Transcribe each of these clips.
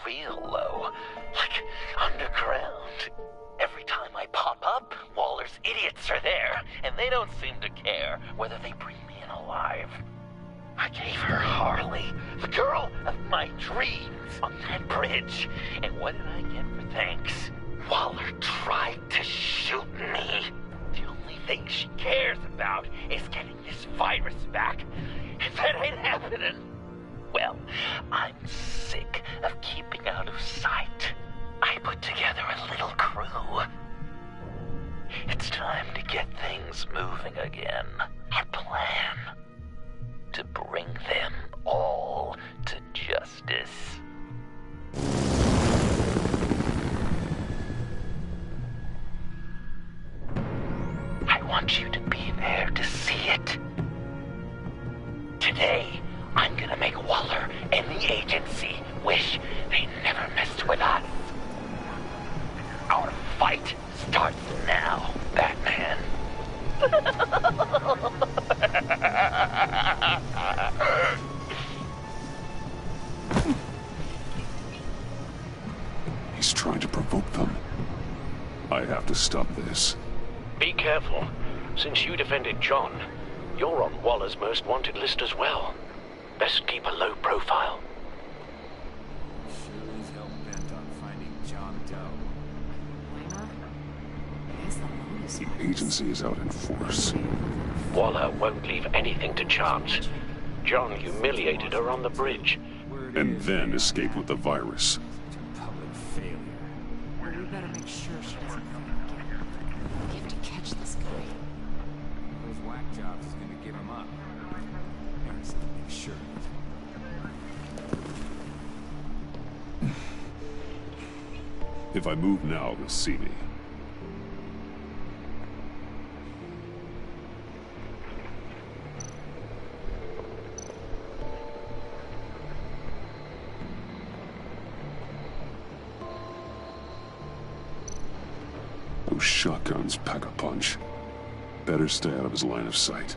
real low, like underground. Every time I pop up, Waller's idiots are there, and they don't seem to care whether they bring me in alive. I gave her Harley, the girl of my dreams, on that bridge, and what did I get for thanks? Waller tried to shoot me. The only thing she cares about is getting this virus back, and that ain't happening. Well, I'm sick of keeping out of sight. I put together a little crew. It's time to get things moving again. Our plan: to bring them all to justice. I want you to be there to see it. Today, I'm gonna make Waller and the agency wish they never messed with us. Our fight starts now, Batman. He's trying to provoke them. I have to stop this. Be careful. Since you defended John, you're on Waller's most wanted list as well. Best keep a low profile. Sure is hell bent on finding John Doe. Weimer? Where's the bonus The ones? agency is out in force. Waller won't leave anything to chance. John humiliated her on the bridge. And then escaped with the virus. Such a public failure. Well, we better make sure she doesn't come again. We have to catch this guy. Those whack jobs is gonna give him up. Harris will make sure. If I move now, they'll see me. Those shotguns pack a punch. Better stay out of his line of sight.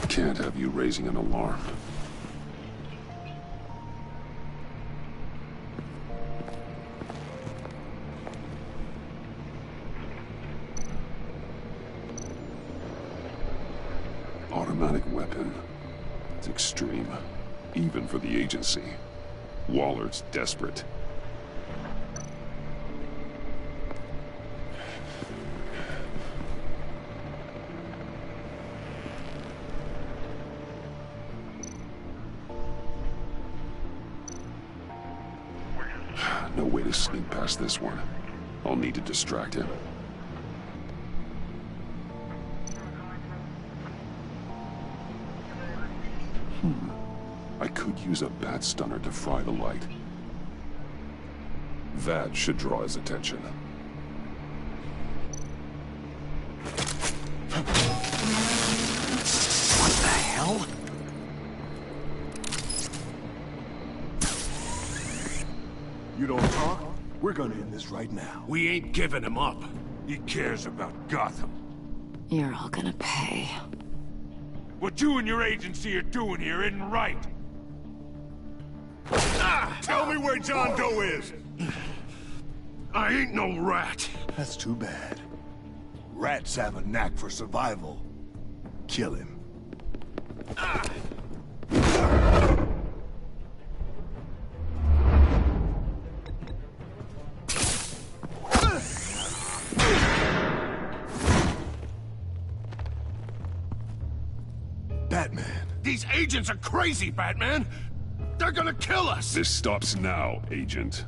Can't have you raising an alarm. Automatic weapon. It's extreme, even for the agency. Waller's desperate. No way to sneak past this one. I'll need to distract him. I could use a bat stunner to fry the light. That should draw his attention. What the hell? You don't talk? We're gonna end this right now. We ain't giving him up. He cares about Gotham. You're all gonna pay. What you and your agency are doing here isn't right. Tell me where John Doe is! I ain't no rat. That's too bad. Rats have a knack for survival. Kill him. Batman. These agents are crazy, Batman! They're gonna kill us! This stops now, Agent.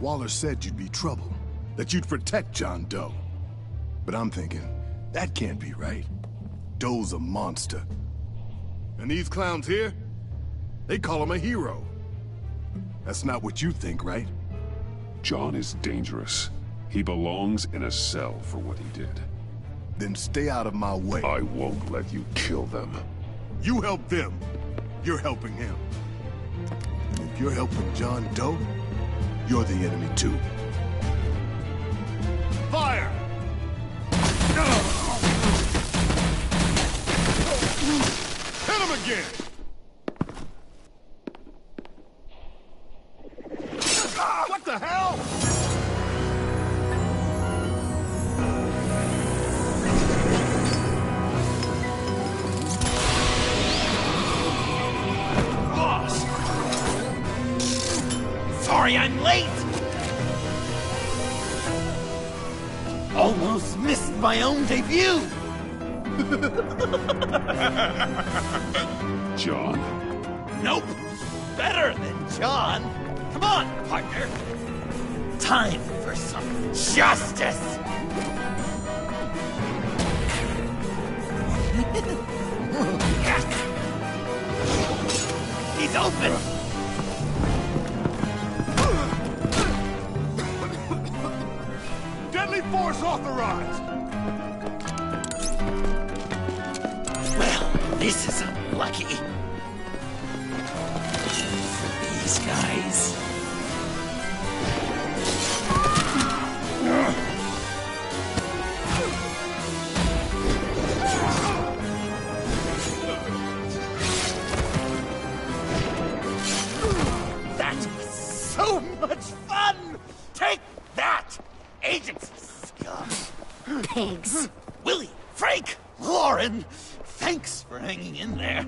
Waller said you'd be trouble, that you'd protect John Doe. But I'm thinking, that can't be right. Doe's a monster. And these clowns here, they call him a hero. That's not what you think, right? John is dangerous. He belongs in a cell for what he did. then stay out of my way. I won't let you kill them. You help them, you're helping him. And if you're helping John Doe, you're the enemy too. Fire! Hit him again! What the hell? Boss! Sorry I'm late! Almost missed my own debut! John? Nope! Better than John! Come on, partner! Time for some justice! He's open! Deadly force authorized! Well, this is unlucky. These guys. That was so much fun! Take that, agency scum! Pigs. Willie, Frank, Lauren, thanks for hanging in there.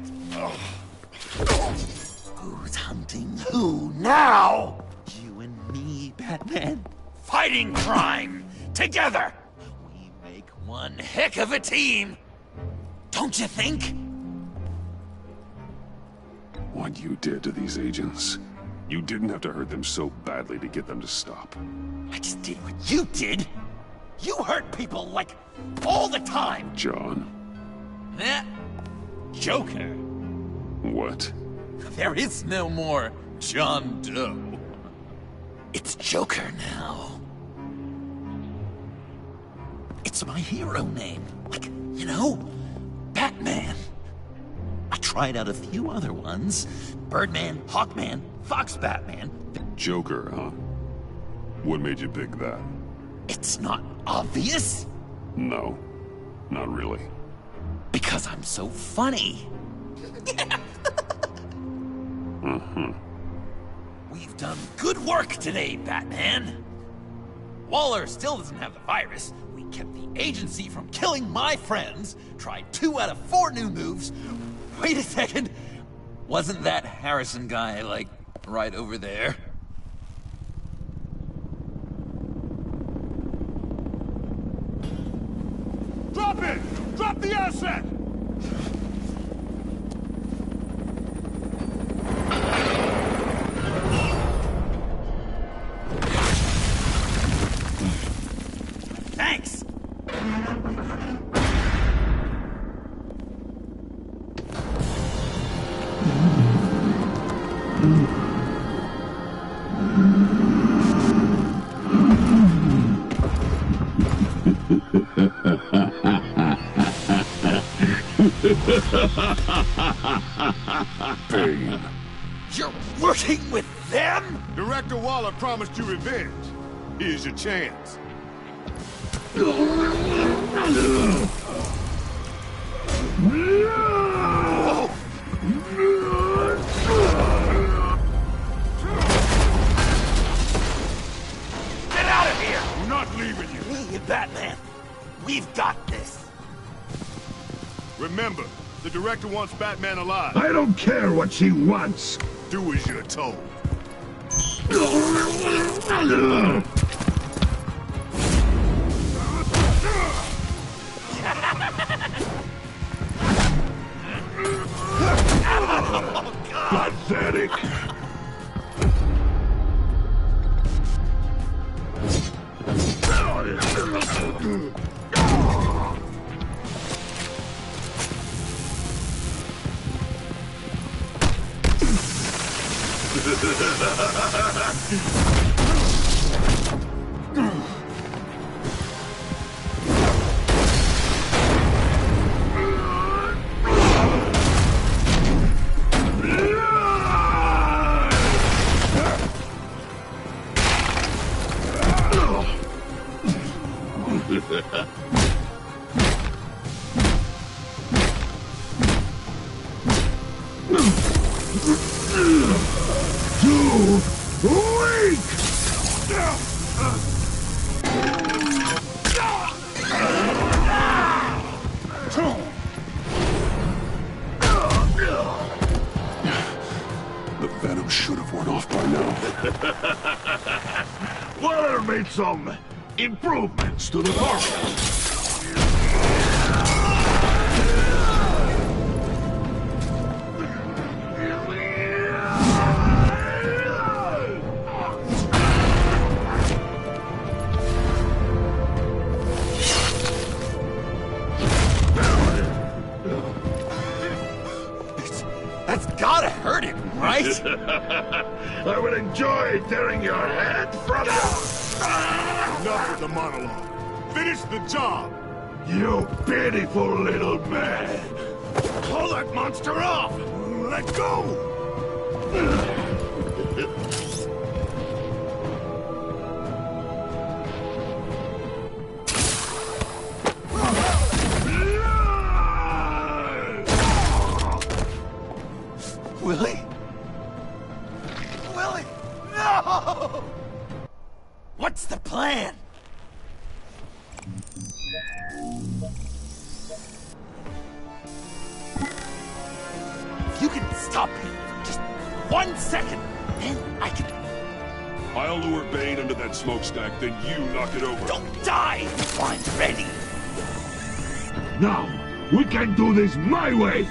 Who's hunting who now? You and me, Batman. Fighting crime together. We make one heck of a team. Don't you think? What you did to these agents. You didn't have to hurt them so badly to get them to stop. I just did what you did. You hurt people like all the time. John? Eh? Joker. What? There is no more John Doe. It's Joker now. It's my hero name. Like, you know, Batman. I tried out a few other ones. Birdman, Hawkman, Fox Batman. Joker, huh? What made you pick that? It's not obvious. No, not really. Because I'm so funny. We've done good work today, Batman. Waller still doesn't have the virus. We kept the agency from killing my friends. Tried 2 out of 4 new moves. Wait a second. Wasn't that Harrison guy, like, right over there? Drop it! Drop the asset! Thanks! Bane. You're working with them? Director Waller promised you revenge. Here's your chance. Get out of here! I'm not leaving you. Me and Batman, we've got this. Remember, the director wants Batman alive. I don't care what she wants. Do as you're told. Pathetic. Too weak! The venom should have worn off by now. Waller made some improvements to the formula. That's gotta hurt him, right? I would enjoy tearing your head from you! Enough with the monologue. Finish the job! You pitiful little man! Pull that monster off! Let go! Willie? Willie! No! What's the plan? If you can stop him for just 1 second, then I can... I'll lure Bane under that smokestack, then you knock it over. Don't die if I'm ready! Now, we can do this my way!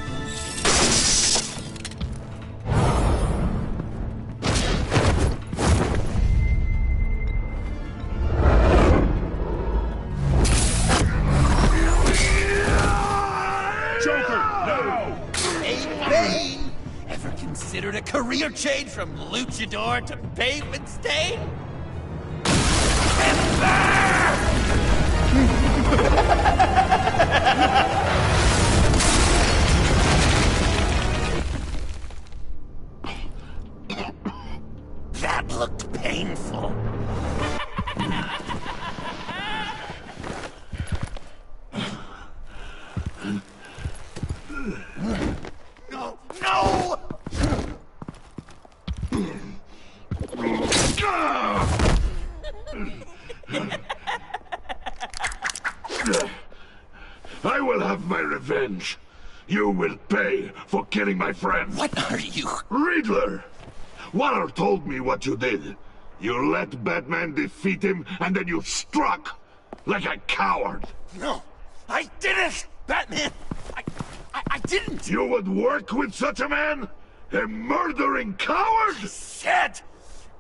Considered a career change from luchador to pavement stain? That looked painful. No! No! I will have my revenge. You will pay for killing my friend. What are you? Riddler! Waller told me what you did. You let Batman defeat him, and then you struck like a coward. No, I didn't! Batman! I didn't! You would work with such a man? A murdering coward? I said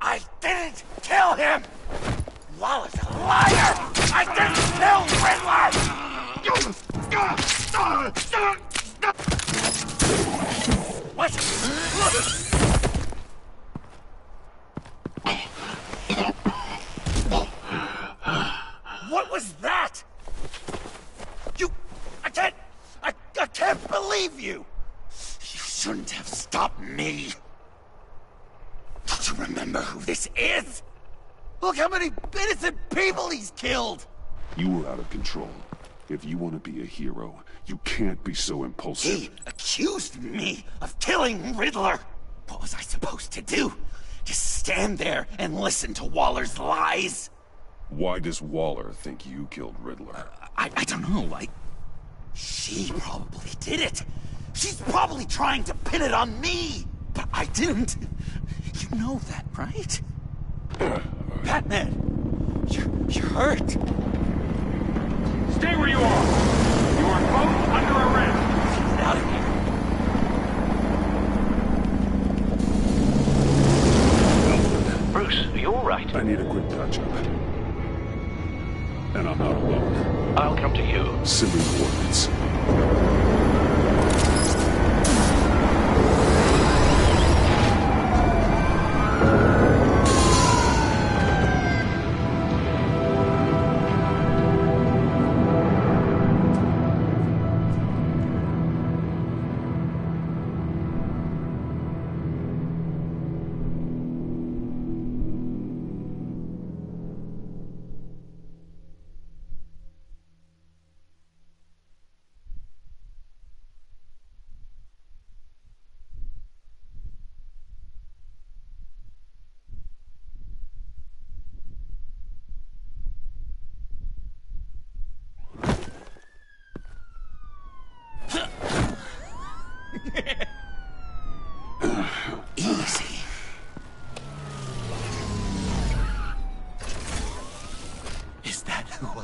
I didn't kill him! Waller's a liar! I didn't kill Riddler! What? What was that? I can't believe you! You shouldn't have stopped me. Don't you remember who this is? Look how many innocent people he's killed! You were out of control. If you want to be a hero, you can't be so impulsive. He accused me of killing Riddler. What was I supposed to do? Just stand there and listen to Waller's lies? Why does Waller think you killed Riddler? I don't know, She probably did it. She's probably trying to pin it on me. But I didn't. You know that, right? Batman, you're hurt. Stay where you are! You are both under arrest! Get out of here. Bruce, are you alright? I need a quick touch-up. And I'm not alone. I'll come to you. Send me coordinates.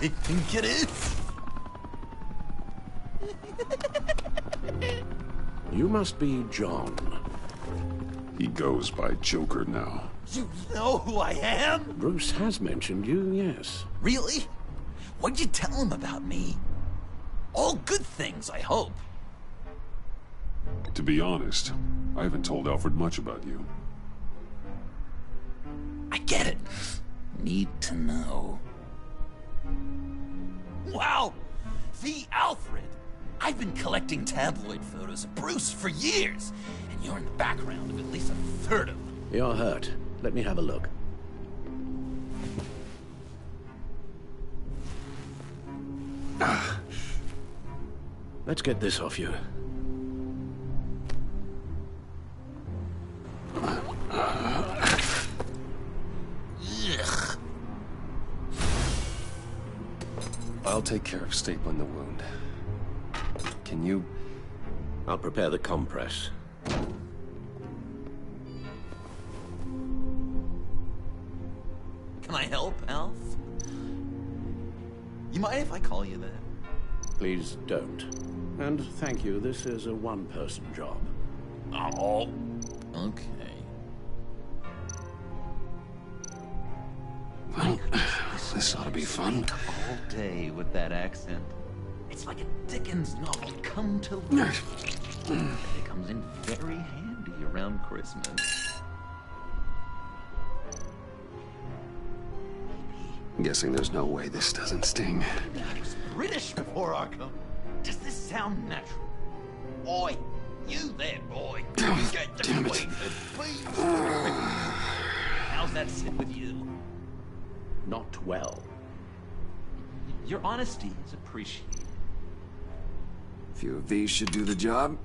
think it is? You must be John. He goes by Joker now. You know who I am? Bruce has mentioned you, yes. Really? What'd you tell him about me? All good things, I hope. To be honest, I haven't told Alfred much about you. I get it. Need to know. Wow! The Alfred! I've been collecting tabloid photos of Bruce for years, and you're in the background of at least a third of them. You're hurt. Let me have a look. Let's get this off you. Ugh. I'll take care of stapling the wound. Can you... I'll prepare the compress. Can I help, Alf? You mind if I call you that? Please don't. And thank you, this is a one-person job. Oh, okay. Well, this ought to be fun. All day with that accent. It's like a Dickens novel come to life. It comes in very handy around Christmas. I'm guessing there's no way this doesn't sting. I was British before Arkham. Does this sound natural? Oi, you there, boy. Get damn it. please. How's that sit with you? Not well. Your honesty is appreciated. A few of these should do the job.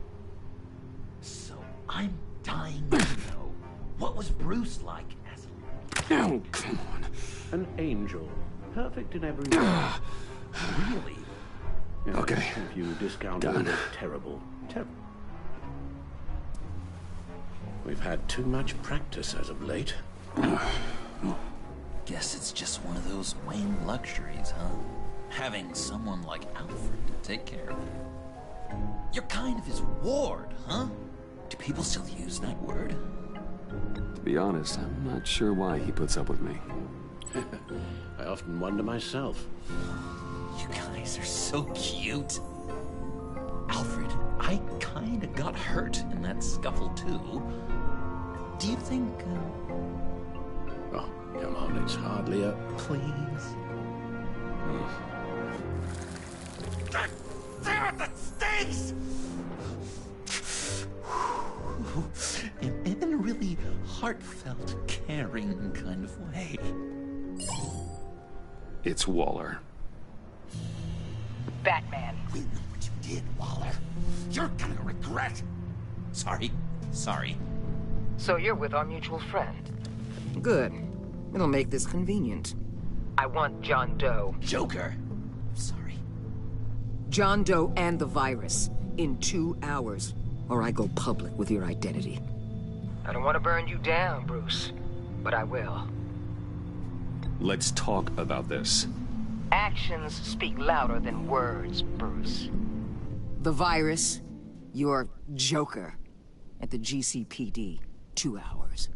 So I'm dying to know, what was Bruce like as a... Oh, come on. An angel. Perfect in every way. Really? Yes, Okay. If you discount Done. all the terrible. We've had too much practice as of late. Guess it's just one of those Wayne luxuries, huh? Having someone like Alfred to take care of you. You're kind of his ward, huh? Do people still use that word? To be honest, I'm not sure why he puts up with me. I often wonder myself. You guys are so cute. Alfred, I kinda got hurt in that scuffle too. Do you think, Oh, come on, it's hardly a... please? Damn it, that stings! In a really heartfelt, caring kind of way. It's Waller. Batman. We know what you did, Waller. You're gonna regret. Sorry. So you're with our mutual friend. Good. It'll make this convenient. I want John Doe. Joker. Sorry. John Doe and the virus in 2 hours, or I go public with your identity. I don't want to burn you down, Bruce, but I will. Let's talk about this. Actions speak louder than words, Bruce. The virus, your Joker, at the GCPD, 2 hours.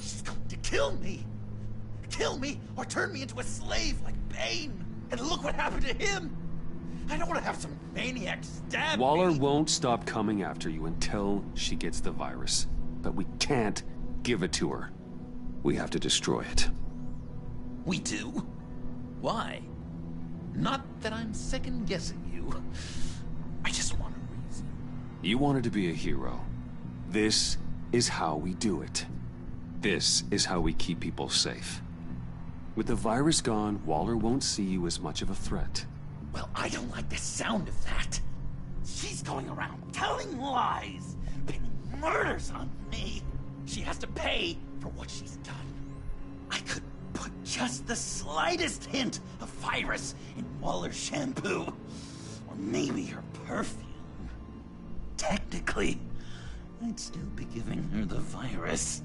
She's going to kill me! Kill me or turn me into a slave like Bane! And look what happened to him! I don't want to have some maniac stab Waller me! won't stop coming after you until she gets the virus. But we can't give it to her. We have to destroy it. We do? Why? Not that I'm second-guessing you. I just want a reason. You wanted to be a hero. This is how we do it. This is how we keep people safe. With the virus gone, Waller won't see you as much of a threat. Well, I don't like the sound of that. She's going around telling lies, pinning murders on me. She has to pay for what she's done. I could put just the slightest hint of virus in Waller's shampoo. Or maybe her perfume. Technically, I'd still be giving her the virus.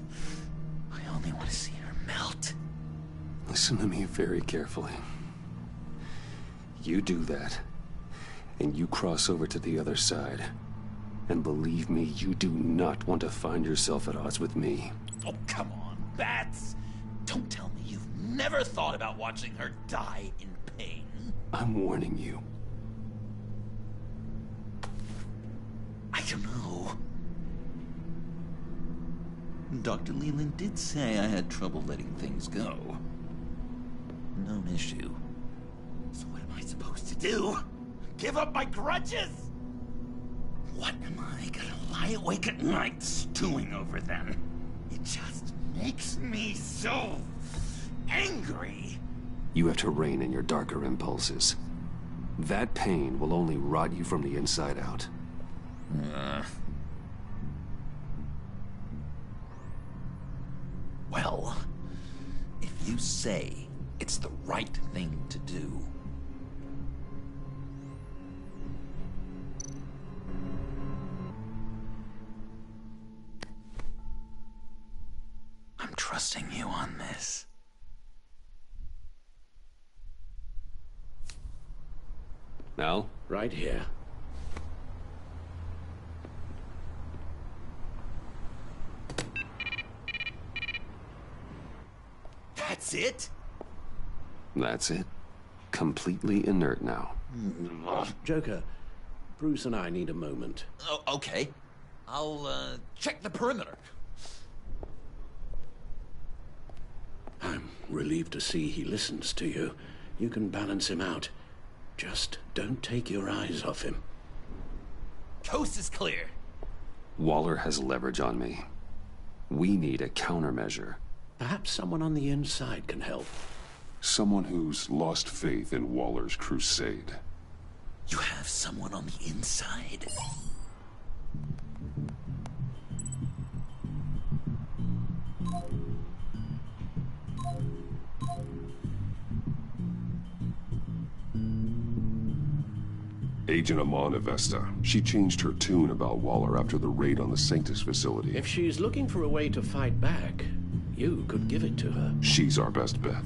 I only want to see her melt. Listen to me very carefully. You do that, and you cross over to the other side. And believe me, you do not want to find yourself at odds with me. Oh, come on, Bats! Don't tell me you've never thought about watching her die in pain. I'm warning you. I don't know. Dr. Leland did say I had trouble letting things go. Known issue. So what am I supposed to do? Give up my grudges? What am I gonna lie awake at night stewing over then? It just makes me so angry. You have to rein in your darker impulses. That pain will only rot you from the inside out. Well, if you say it's the right thing to do. I'm trusting you on this. Now? Right here. That's it? That's it. Completely inert now. Joker, Bruce and I need a moment. Oh, okay. I'll, check the perimeter. I'm relieved to see he listens to you. You can balance him out. Just don't take your eyes off him. Coast is clear. Waller has leverage on me. We need a countermeasure. Perhaps someone on the inside can help. Someone who's lost faith in Waller's crusade. You have someone on the inside? Agent Amanda Vesta. She changed her tune about Waller after the raid on the Sanctus facility. If she's looking for a way to fight back, you could give it to her. She's our best bet.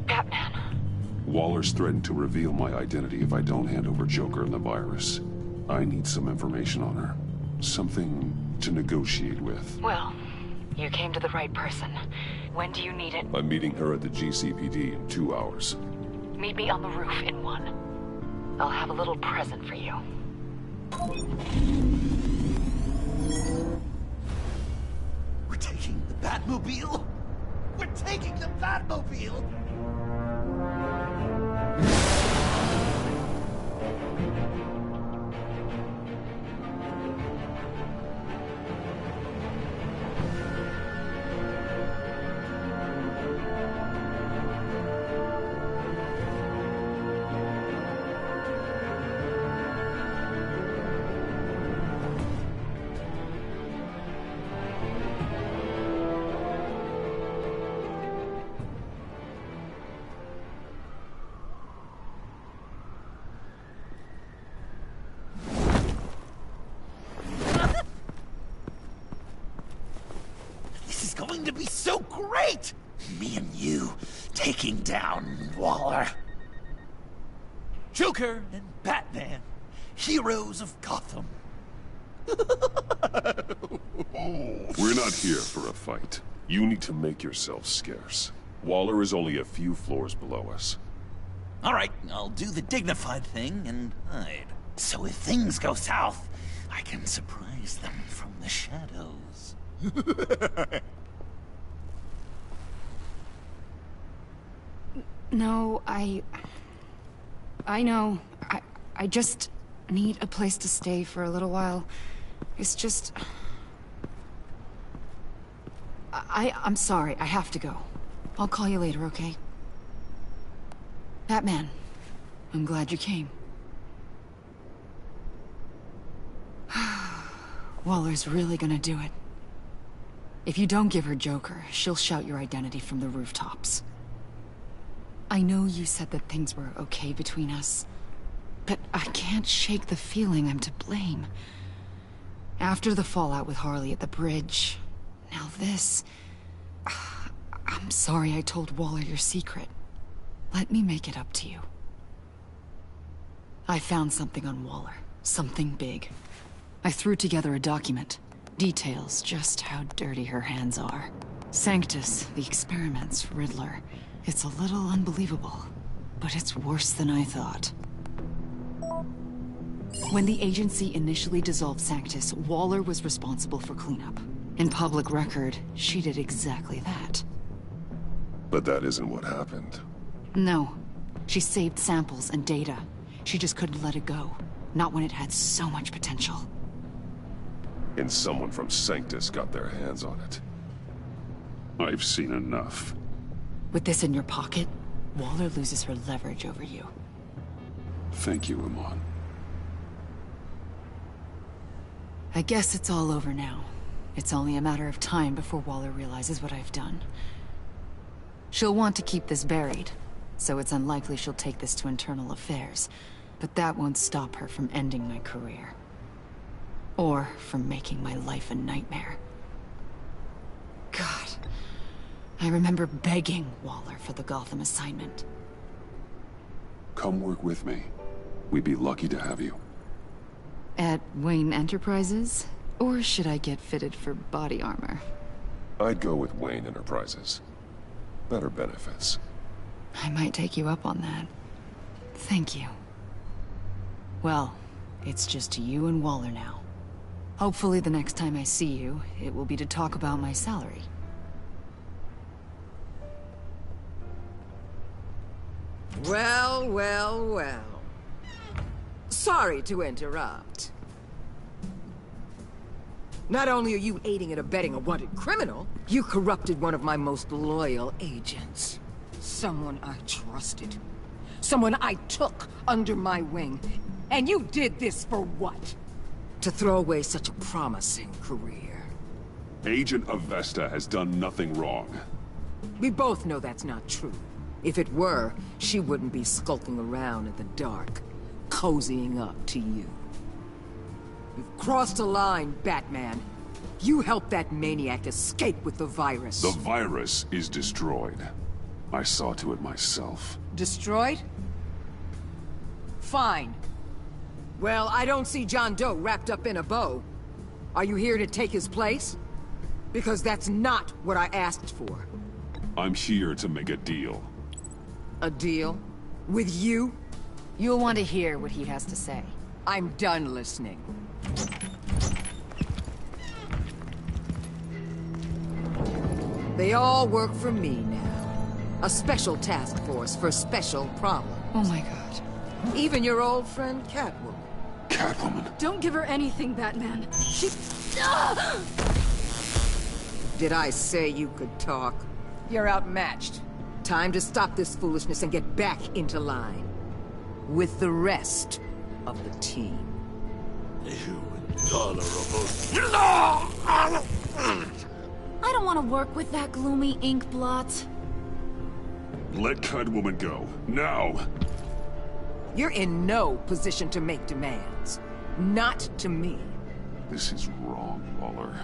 Batman. Waller's threatened to reveal my identity if I don't hand over Joker and the virus. I need some information on her. Something to negotiate with. Well, you came to the right person. When do you need it? I'm meeting her at the GCPD in 2 hours. Meet me on the roof in 1. I'll have a little present for you. We're taking the Batmobile? We're taking the Batmobile! Going to be so great! Me and you taking down Waller. Joker and Batman, heroes of Gotham. We're not here for a fight. You need to make yourself scarce. Waller is only a few floors below us. All right, I'll do the dignified thing and hide. So if things go south, I can surprise them from the shadows. No, I know. I just need a place to stay for a little while. It's just... I'm sorry, I have to go. I'll call you later, okay? Batman, I'm glad you came. Waller's really gonna do it. If you don't give her Joker, she'll shout your identity from the rooftops. I know you said that things were okay between us, but I can't shake the feeling I'm to blame. After the fallout with Harley at the bridge, now this... I'm sorry I told Waller your secret. Let me make it up to you. I found something on Waller. Something big. I threw together a document. Details just how dirty her hands are. Sanctus, the experiments, Riddler. It's a little unbelievable, but it's worse than I thought. When the agency initially dissolved Sanctus, Waller was responsible for cleanup. In public record, she did exactly that. But that isn't what happened. No. She saved samples and data. She just couldn't let it go. Not when it had so much potential. And someone from Sanctus got their hands on it. I've seen enough. With this in your pocket, Waller loses her leverage over you. Thank you, Amon. I guess it's all over now. It's only a matter of time before Waller realizes what I've done. She'll want to keep this buried, so it's unlikely she'll take this to internal affairs. But that won't stop her from ending my career. Or from making my life a nightmare. God. I remember begging Waller for the Gotham assignment. Come work with me. We'd be lucky to have you. At Wayne Enterprises? Or should I get fitted for body armor? I'd go with Wayne Enterprises. Better benefits. I might take you up on that. Thank you. Well, it's just you and Waller now. Hopefully the next time I see you, it will be to talk about my salary. Well, well, well. Sorry to interrupt. Not only are you aiding and abetting a wanted criminal, you corrupted one of my most loyal agents. Someone I trusted. Someone I took under my wing. And you did this for what? To throw away such a promising career. Agent Avesta has done nothing wrong. We both know that's not true. If it were, she wouldn't be skulking around in the dark, cozying up to you. You've crossed a line, Batman. You helped that maniac escape with the virus. The virus is destroyed. I saw to it myself. Destroyed? Fine. Well, I don't see John Doe wrapped up in a bow. Are you here to take his place? Because that's not what I asked for. I'm here to make a deal. A deal? With you? You'll want to hear what he has to say. I'm done listening. They all work for me now. A special task force for special problems. Oh my god. Even your old friend Catwoman. Catwoman? Don't give her anything, Batman. She... Did I say you could talk? You're outmatched. Time to stop this foolishness and get back into line. With the rest of the team. You intolerable... I don't want to work with that gloomy ink blot. Let Catwoman go. Now! You're in no position to make demands. Not to me. This is wrong, Waller.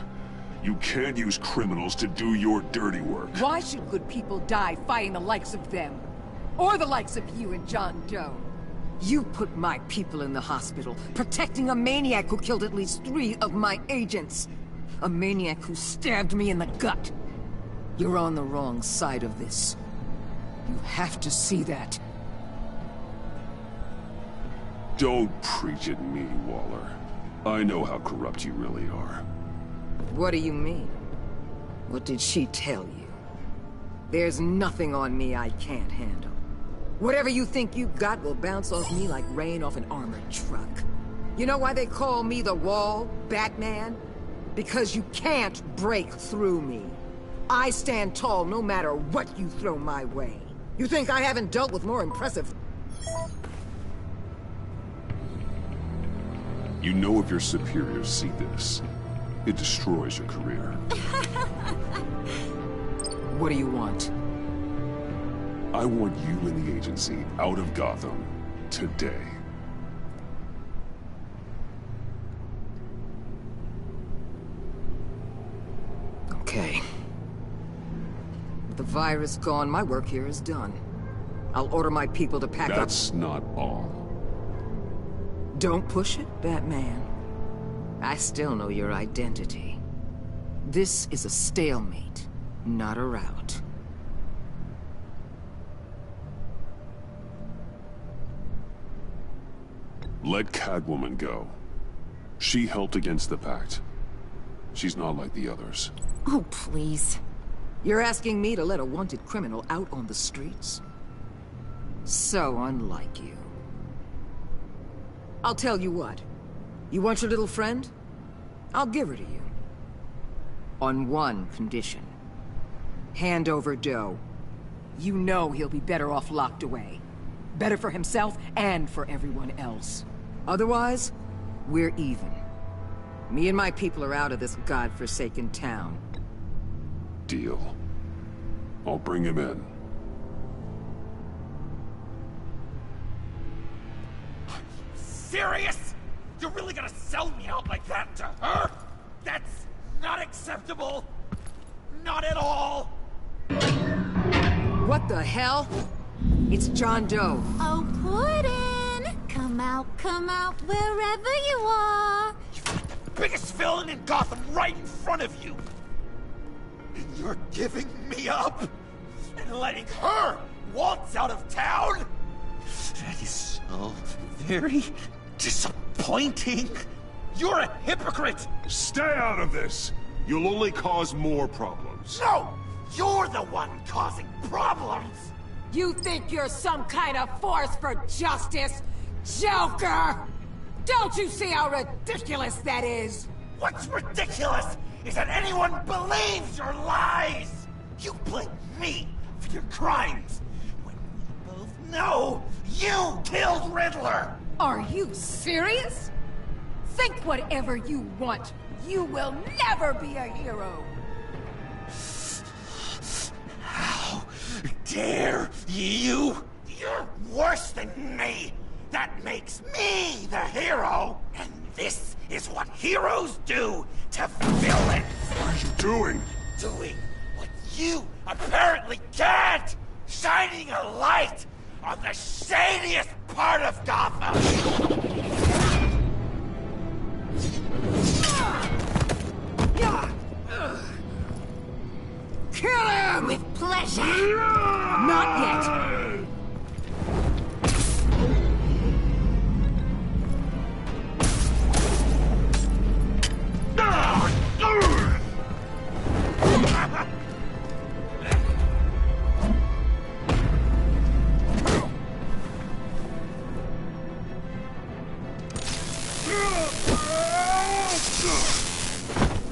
You can't use criminals to do your dirty work. Why should good people die fighting the likes of them? Or the likes of you and John Doe? You put my people in the hospital, protecting a maniac who killed at least 3 of my agents. A maniac who stabbed me in the gut. You're on the wrong side of this. You have to see that. Don't preach at me, Waller. I know how corrupt you really are. What do you mean? What did she tell you? There's nothing on me I can't handle. Whatever you think you got will bounce off me like rain off an armored truck. You know why they call me the Wall, Batman? Because you can't break through me. I stand tall no matter what you throw my way. You think I haven't dealt with more impressive... You know if your superiors see this, it destroys your career. What do you want? I want you and the agency out of Gotham today. Okay. With the virus gone, my work here is done. I'll order my people to pack up. That's not all. Don't push it, Batman. I still know your identity. This is a stalemate, not a rout. Let Catwoman go. She helped against the Pact. She's not like the others. Oh, please. You're asking me to let a wanted criminal out on the streets? So unlike you. I'll tell you what. You want your little friend? I'll give her to you. On one condition. Hand over Doe. You know he'll be better off locked away. Better for himself and for everyone else. Otherwise, we're even. Me and my people are out of this godforsaken town. Deal. I'll bring him in. Serious? You're really gonna sell me out like that to her? That's not acceptable. Not at all. What the hell? It's John Doe. Oh, Puddin'! Come out, wherever you are. You've got the biggest villain in Gotham right in front of you. And you're giving me up? And letting her waltz out of town? That is so very disappointing. You're a hypocrite! Stay out of this! You'll only cause more problems. No! You're the one causing problems! You think you're some kind of force for justice, Joker? Don't you see how ridiculous that is? What's ridiculous is that anyone believes your lies! You blame me for your crimes, when we both know you killed Riddler! Are you serious? Think whatever you want. You will never be a hero. How dare you? You're worse than me! That makes me the hero! And this is what heroes do to villains! What are you doing? Doing what you apparently can't! Shining a light on the shadiest part of Gotham! Kill him! With pleasure. Not yet.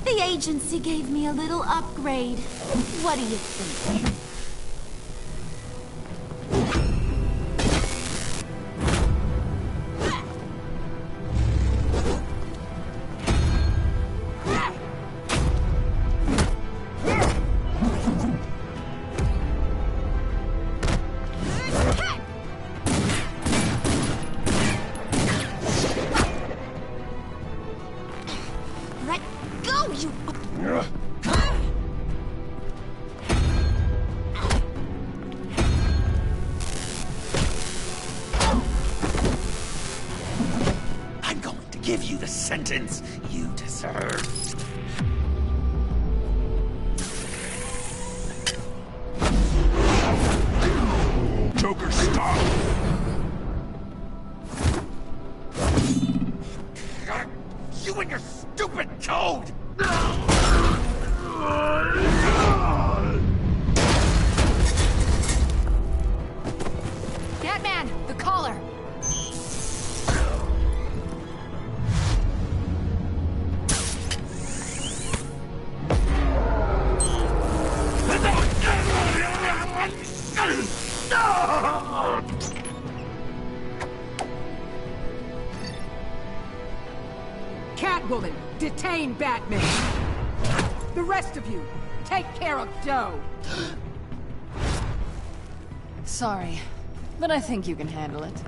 The agency gave me a little upgrade. What do you think? Let go, you... I'm going to give you the sentence you deserve. Joker, stop! You and your stupid code! Batman, the collar! Catwoman, detain Batman. The rest of you, take care of Doe. Sorry, but I think you can handle it.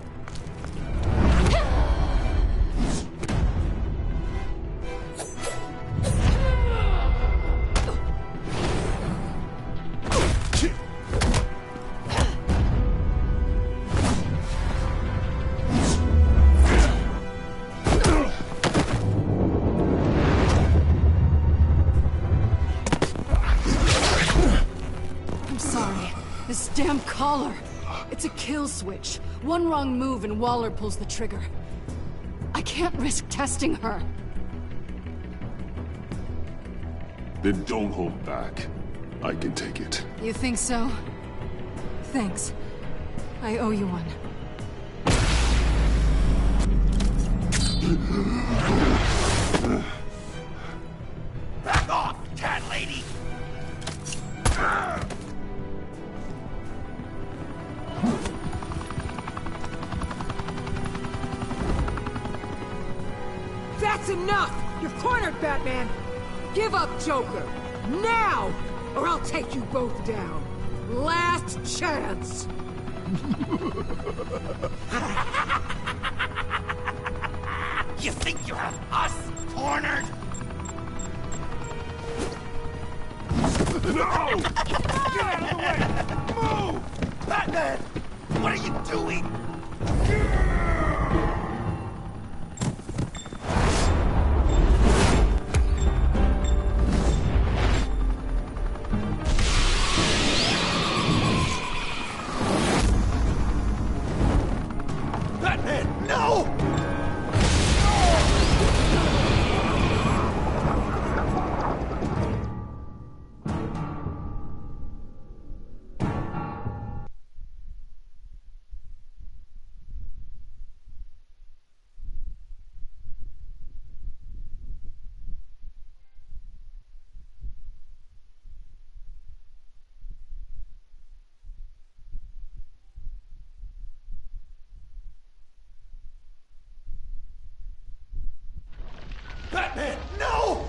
Waller! It's a kill switch. One wrong move and Waller pulls the trigger. I can't risk testing her. Then don't hold back. I can take it. You think so? Thanks. I owe you one. Back off, cat lady! That's enough! You're cornered, Batman! Give up, Joker! Now! Or I'll take you both down! Last chance! You think you have us cornered? No! Get out of the way! Move! Batman! What are you doing? Batman, no! Batman, no!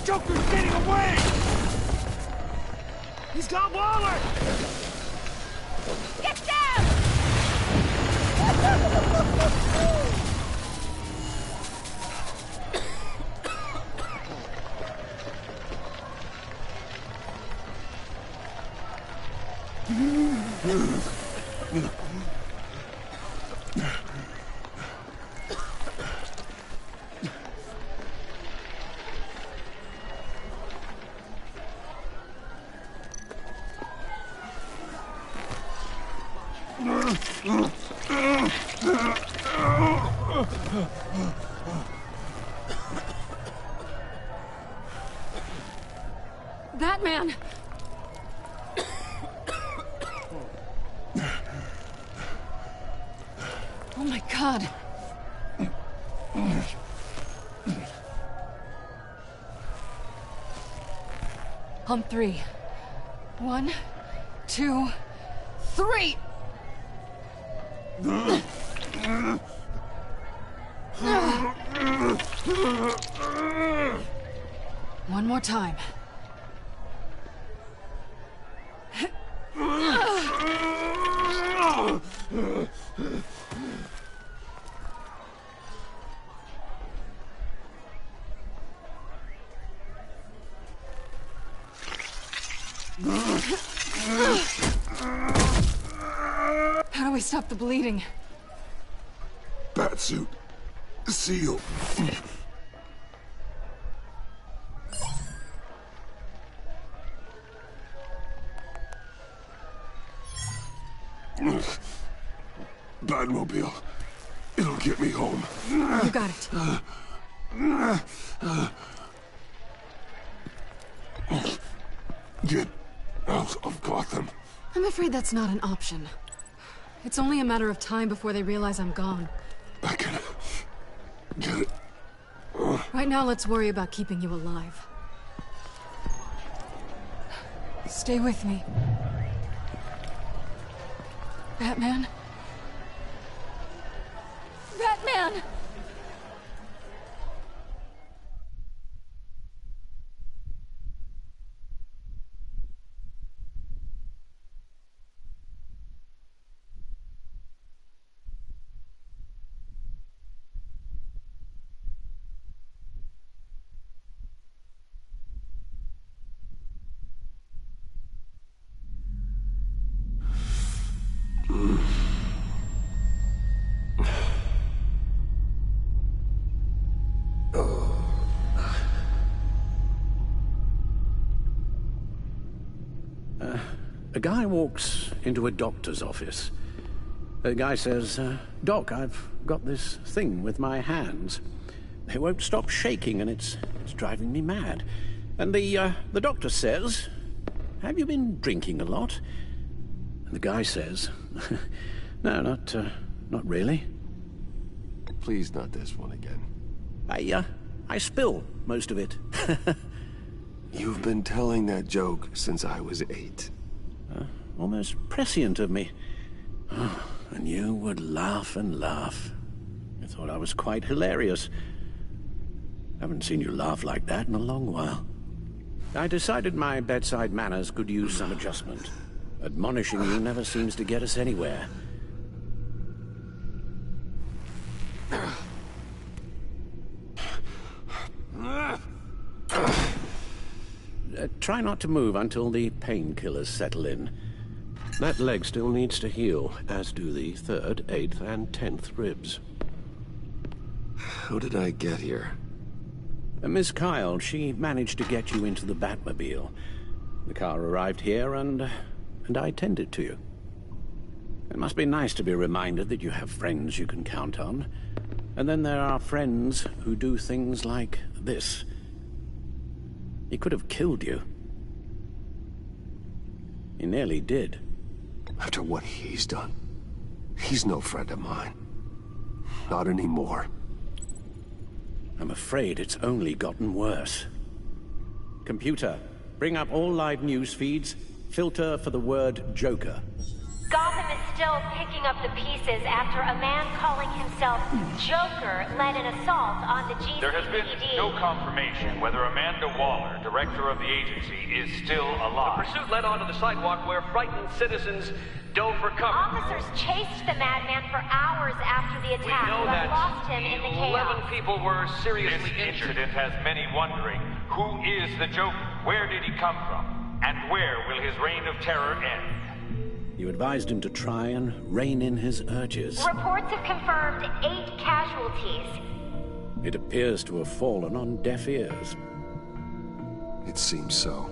Joker's getting away! He's got Waller! Get down! Batman! Oh my God. On three. 1, 2, 3! One more time. How do we stop the bleeding? Batsuit. Seal. Batmobile. It'll get me home. You got it. Get out of Gotham. I'm afraid that's not an option. It's only a matter of time before they realize I'm gone. I can get it. Right now, let's worry about keeping you alive. Stay with me. Batman? Batman! A guy walks into a doctor's office. The guy says, Doc, I've got this thing with my hands. They won't stop shaking, and it's driving me mad. And the doctor says, have you been drinking a lot? And the guy says, no, not really. Please, not this one again. I spill most of it. You've been telling that joke since I was 8. Almost prescient of me. Oh, and you would laugh and laugh. I thought I was quite hilarious. Haven't seen you laugh like that in a long while. I decided my bedside manners could use some adjustment. Admonishing you never seems to get us anywhere. Try not to move until the painkillers settle in. That leg still needs to heal, as do the 3rd, 8th, and 10th ribs. How did I get here? Miss Kyle, she managed to get you into the Batmobile. The car arrived here, and I tended to you. It must be nice to be reminded that you have friends you can count on. And then there are friends who do things like this. He could have killed you. He nearly did. After what he's done, he's no friend of mine. Not anymore. I'm afraid it's only gotten worse. Computer, bring up all live news feeds. Filter for the word Joker. Gotham is still picking up the pieces after a man calling himself Joker led an assault on the GCPD. There has been no confirmation whether Amanda Waller, director of the agency, is still alive. The pursuit led onto the sidewalk where frightened citizens dove for cover. Officers chased the madman for hours after the attack, We know but that lost him in the 11 chaos. people were seriously This injured. incident has many wondering, who is the Joker? Where did he come from? And where will his reign of terror end? You advised him to try and rein in his urges. Reports have confirmed 8 casualties. It appears to have fallen on deaf ears. It seems so.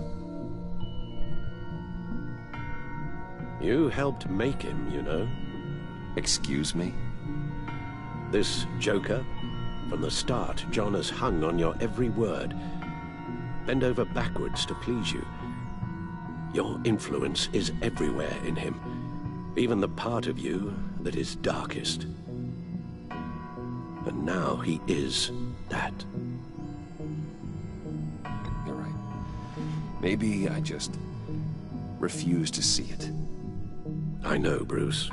You helped make him, you know. Excuse me? This Joker, from the start, John has hung on your every word. Bend over backwards to please you. Your influence is everywhere in him, even the part of you that is darkest. And now he is that. You're right. Maybe I just refuse to see it. I know, Bruce.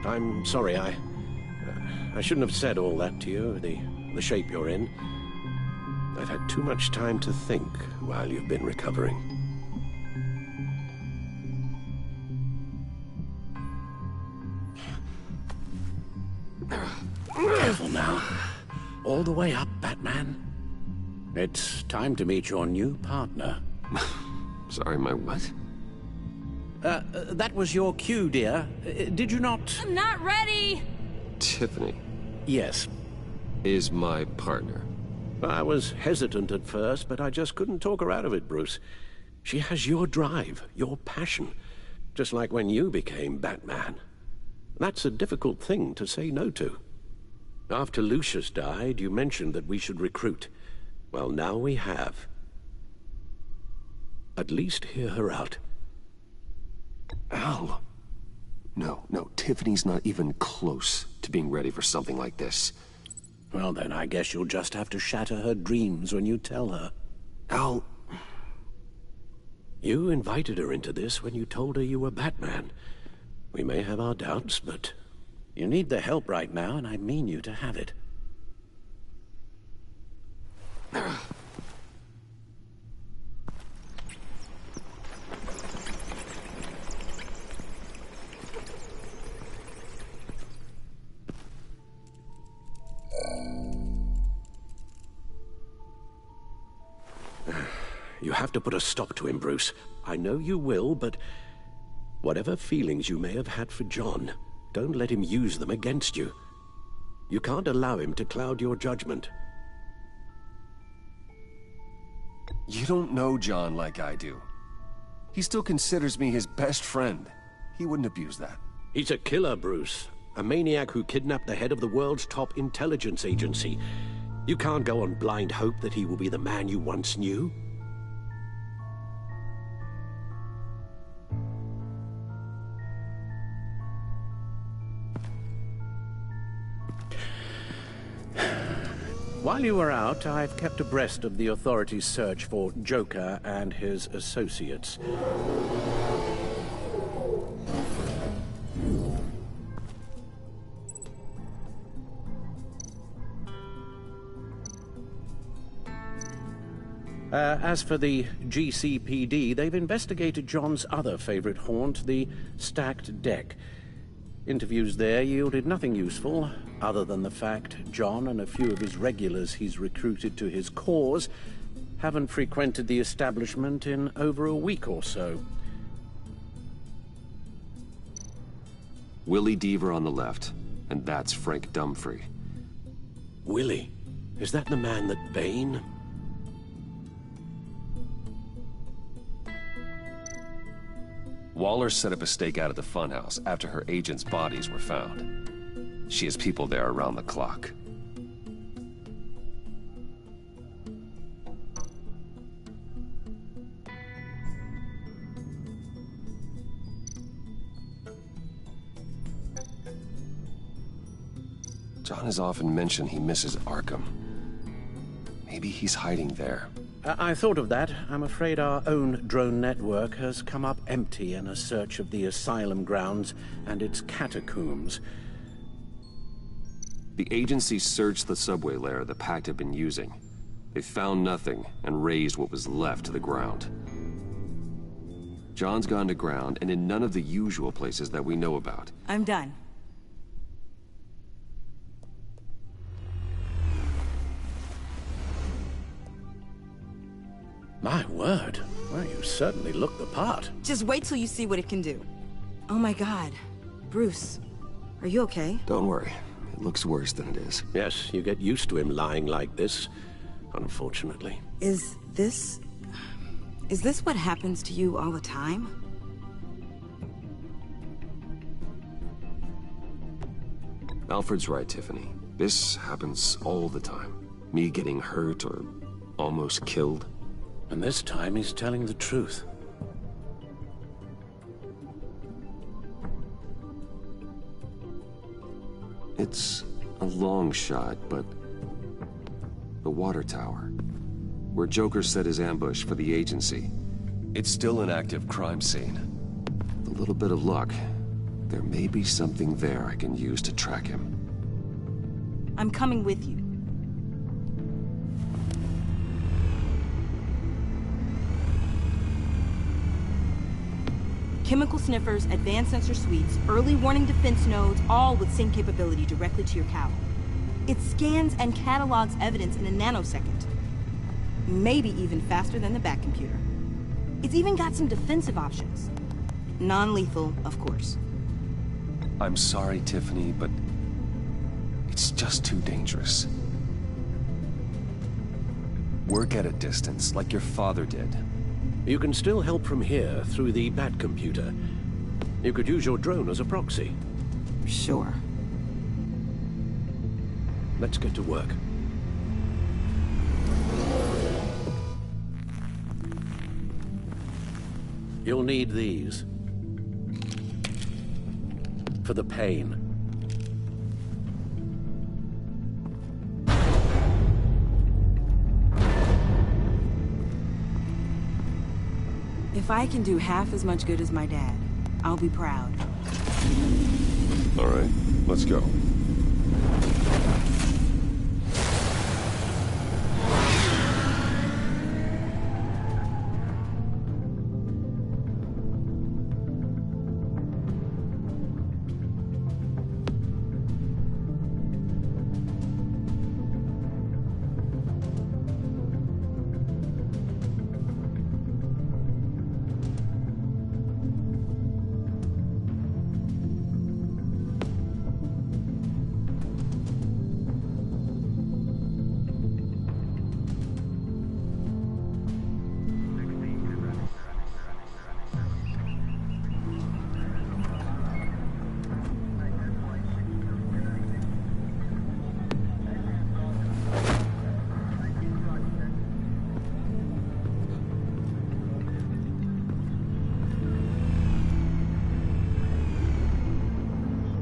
I'm sorry, I shouldn't have said all that to you, the shape you're in. I've had too much time to think while you've been recovering. Careful now. All the way up, Batman. It's time to meet your new partner. Sorry, my what? That was your cue, dear. Did you not... I'm not ready! Tiffany Yes. is my partner. I was hesitant at first, but I just couldn't talk her out of it, Bruce. She has your drive, your passion, just like when you became Batman. That's a difficult thing to say no to. After Lucius died, you mentioned that we should recruit. Well, now we have. At least hear her out. Al. No, Tiffany's not even close to being ready for something like this. Well, then, I guess you'll just have to shatter her dreams when you tell her. Al... You invited her into this when you told her you were Batman. We may have our doubts, but you need the help right now, and I mean you to have it. You have to put a stop to him, Bruce. I know you will, but whatever feelings you may have had for John, don't let him use them against you. You can't allow him to cloud your judgment. You don't know John like I do. He still considers me his best friend. He wouldn't abuse that. He's a killer, Bruce. A maniac who kidnapped the head of the world's top intelligence agency. You can't go on blind hope that he will be the man you once knew. While you were out, I've kept abreast of the authorities' search for Joker and his associates. As for the GCPD, they've investigated John's other favorite haunt, the stacked deck. Interviews there yielded nothing useful, other than the fact John and a few of his regulars he's recruited to his cause haven't frequented the establishment in over a week or so. Willie Deaver on the left, and that's Frank Dumfrey. Willie? Is that the man that Bane? Waller set up a stakeout at the funhouse after her agents' bodies were found. She has people there around the clock. John has often mentioned he misses Arkham. Maybe he's hiding there. I thought of that. I'm afraid our own drone network has come up empty in a search of the asylum grounds and its catacombs. The agency searched the subway lair the Pact had been using. They found nothing and razed what was left to the ground. John's gone to ground and in none of the usual places that we know about. I'm done. My word. Well, you certainly look the part. Just wait till you see what it can do. Oh my God. Bruce, are you okay? Don't worry. It looks worse than it is. Yes, you get used to him lying like this, unfortunately. Is this what happens to you all the time? Alfred's right, Tiffany. This happens all the time. Me getting hurt or almost killed. And this time he's telling the truth. It's a long shot, but the water tower, where Joker set his ambush for the agency, it's still an active crime scene. With a little bit of luck, there may be something there I can use to track him. I'm coming with you. Chemical sniffers, advanced sensor suites, early warning defense nodes, all with sync capability directly to your cowl. It scans and catalogs evidence in a nanosecond. Maybe even faster than the back computer. It's even got some defensive options. Non-lethal, of course. I'm sorry, Tiffany, but it's just too dangerous. Work at a distance, like your father did. You can still help from here through the Bat computer. You could use your drone as a proxy. Sure. Let's get to work. You'll need these. For the pain. If I can do half as much good as my dad, I'll be proud. All right, let's go.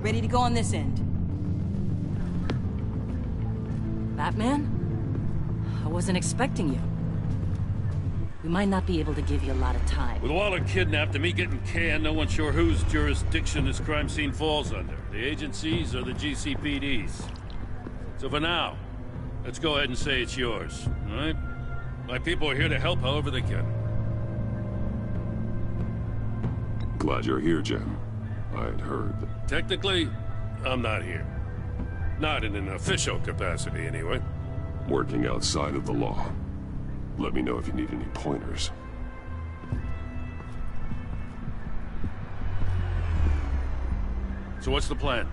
Ready to go on this end. Batman? I wasn't expecting you. We might not be able to give you a lot of time. With Waller kidnapped and me getting canned, no one's sure whose jurisdiction this crime scene falls under. The agencies or the GCPD's. So for now, let's go ahead and say it's yours, all right? My people are here to help however they can. Glad you're here, Jim. I'd heard. Technically, I'm not here. Not in an official capacity, anyway. Working outside of the law. Let me know if you need any pointers. So what's the plan?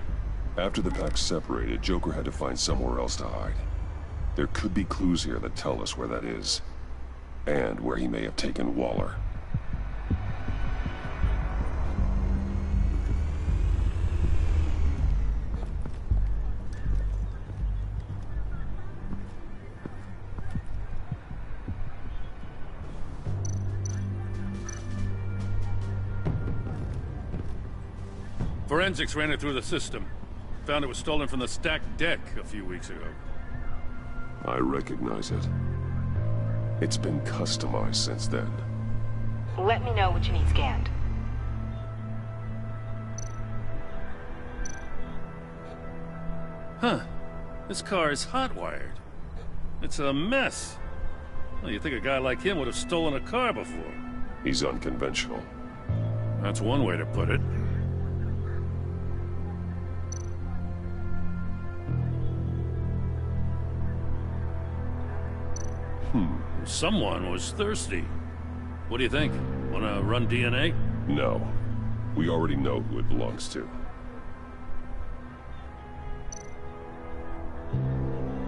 After the pack separated, Joker had to find somewhere else to hide. There could be clues here that tell us where that is. And where he may have taken Waller. Forensics ran it through the system. Found it was stolen from the stacked deck a few weeks ago. I recognize it. It's been customized since then. Let me know what you need scanned. Huh. This car is hot-wired. It's a mess. Well, you'd think a guy like him would have stolen a car before. He's unconventional. That's one way to put it. Someone was thirsty. What do you think? Wanna run DNA? No. We already know who it belongs to.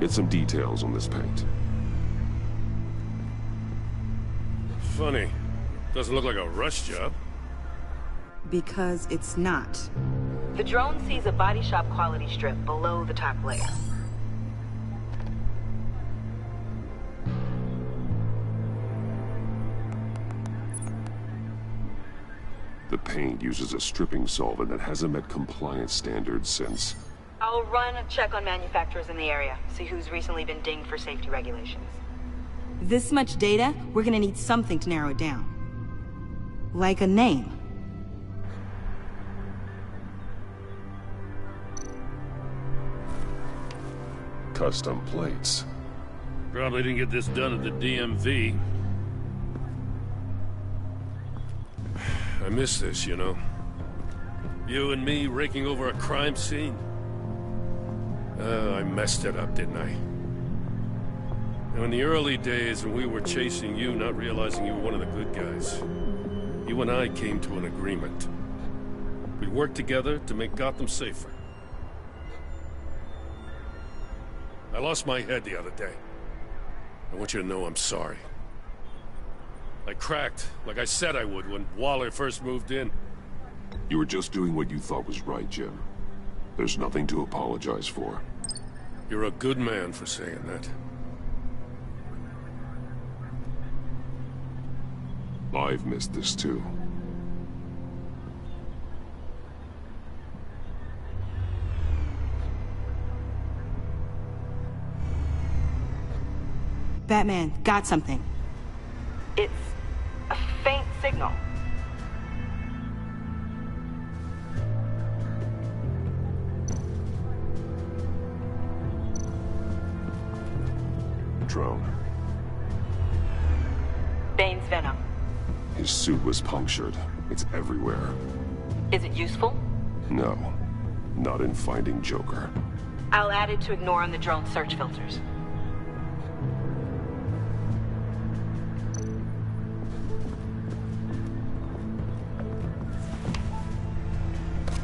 Get some details on this paint. Funny. Doesn't look like a rush job. Because it's not. The drone sees a body shop quality strip below the top layer. The paint uses a stripping solvent that hasn't met compliance standards since... I'll run a check on manufacturers in the area, see who's recently been dinged for safety regulations. This much data, we're gonna need something to narrow it down. Like a name. Custom plates. Probably didn't get this done at the DMV. I miss this, you know. You and me raking over a crime scene. I messed it up, didn't I? Now, in the early days when we were chasing you, not realizing you were one of the good guys, you and I came to an agreement. We'd work together to make Gotham safer. I lost my head the other day. I want you to know I'm sorry. I cracked, like I said I would when Waller first moved in. You were just doing what you thought was right, Jim. There's nothing to apologize for. You're a good man for saying that. I've missed this too. Batman, got something. It's a faint signal. Drone. Bane's venom. His suit was punctured. It's everywhere. Is it useful? No. Not in finding Joker. I'll add it to ignore on the drone search filters.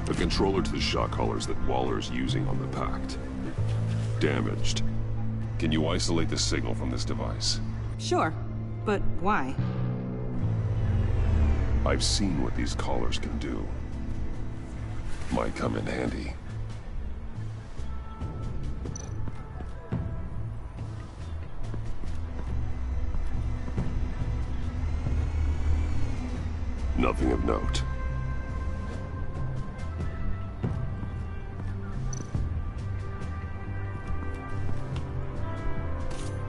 The controller to the shock collars that Waller's using on the Pact. Damaged. Can you isolate the signal from this device? Sure, but why? I've seen what these collars can do. Might come in handy. Nothing of note.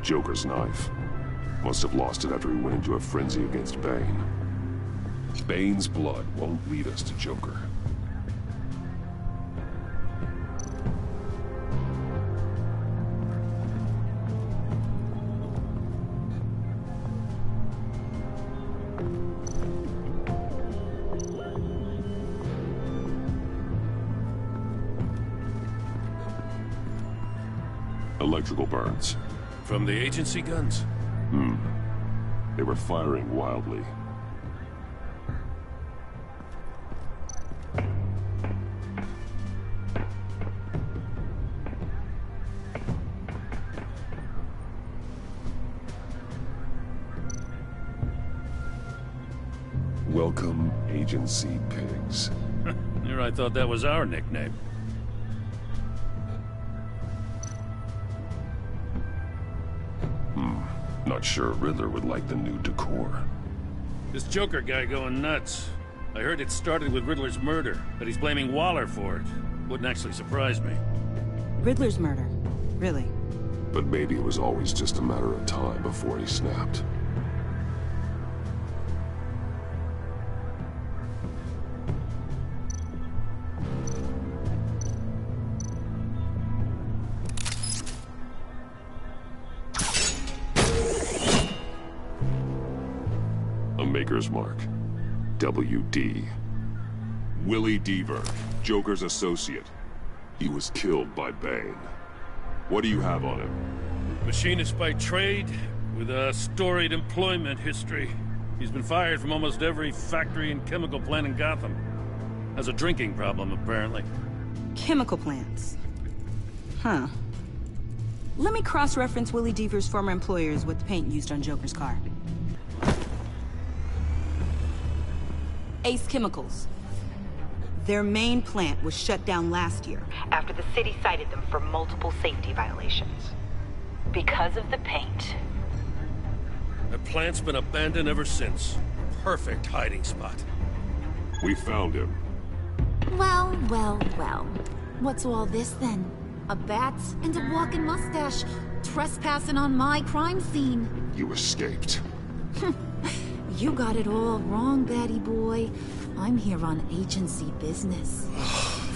Joker's knife. Must have lost it after he went into a frenzy against Bane. Bane's blood won't lead us to Joker. Electrical burns. From the agency guns? They were firing wildly. Welcome, agency pigs. Here I thought that was our nickname. Not sure Riddler would like the new decor. This Joker guy going nuts. I heard it started with Riddler's murder, but he's blaming Waller for it. Wouldn't actually surprise me. Riddler's murder? Really? But maybe it was always just a matter of time before he snapped. Maker's Mark. WD. Willie Deaver, Joker's associate. He was killed by Bane. What do you have on him? Machinist by trade, with a storied employment history. He's been fired from almost every factory and chemical plant in Gotham. Has a drinking problem, apparently. Chemical plants. Huh. Let me cross-reference Willie Deaver's former employers with the paint used on Joker's car. Ace Chemicals. Their main plant was shut down last year after the city cited them for multiple safety violations. Because of the paint. The plant's been abandoned ever since. Perfect hiding spot. We found him. Well, well, well. What's all this then? A bat and a walking mustache trespassing on my crime scene. You escaped. You got it all wrong, Batty boy. I'm here on agency business.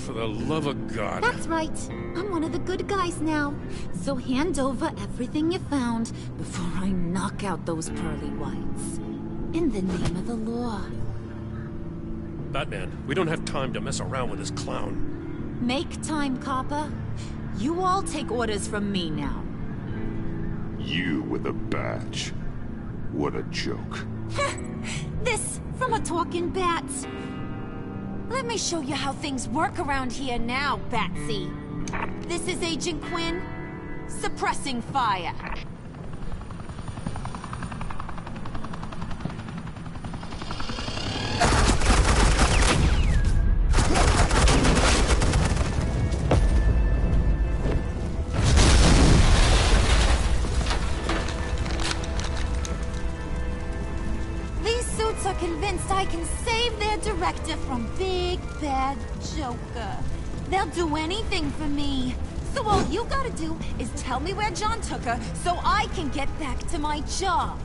For the love of God. That's right. I'm one of the good guys now. So hand over everything you found before I knock out those pearly whites. In the name of the law. Batman, we don't have time to mess around with this clown. Make time, copper. You all take orders from me now. You with a badge. What a joke. This from a talking bat. Let me show you how things work around here now, Batsy. This is Agent Quinn, suppressing fire. Convinced I can save their director from Big Bad Joker. They'll do anything for me. So all you gotta do is tell me where John took her so I can get back to my job.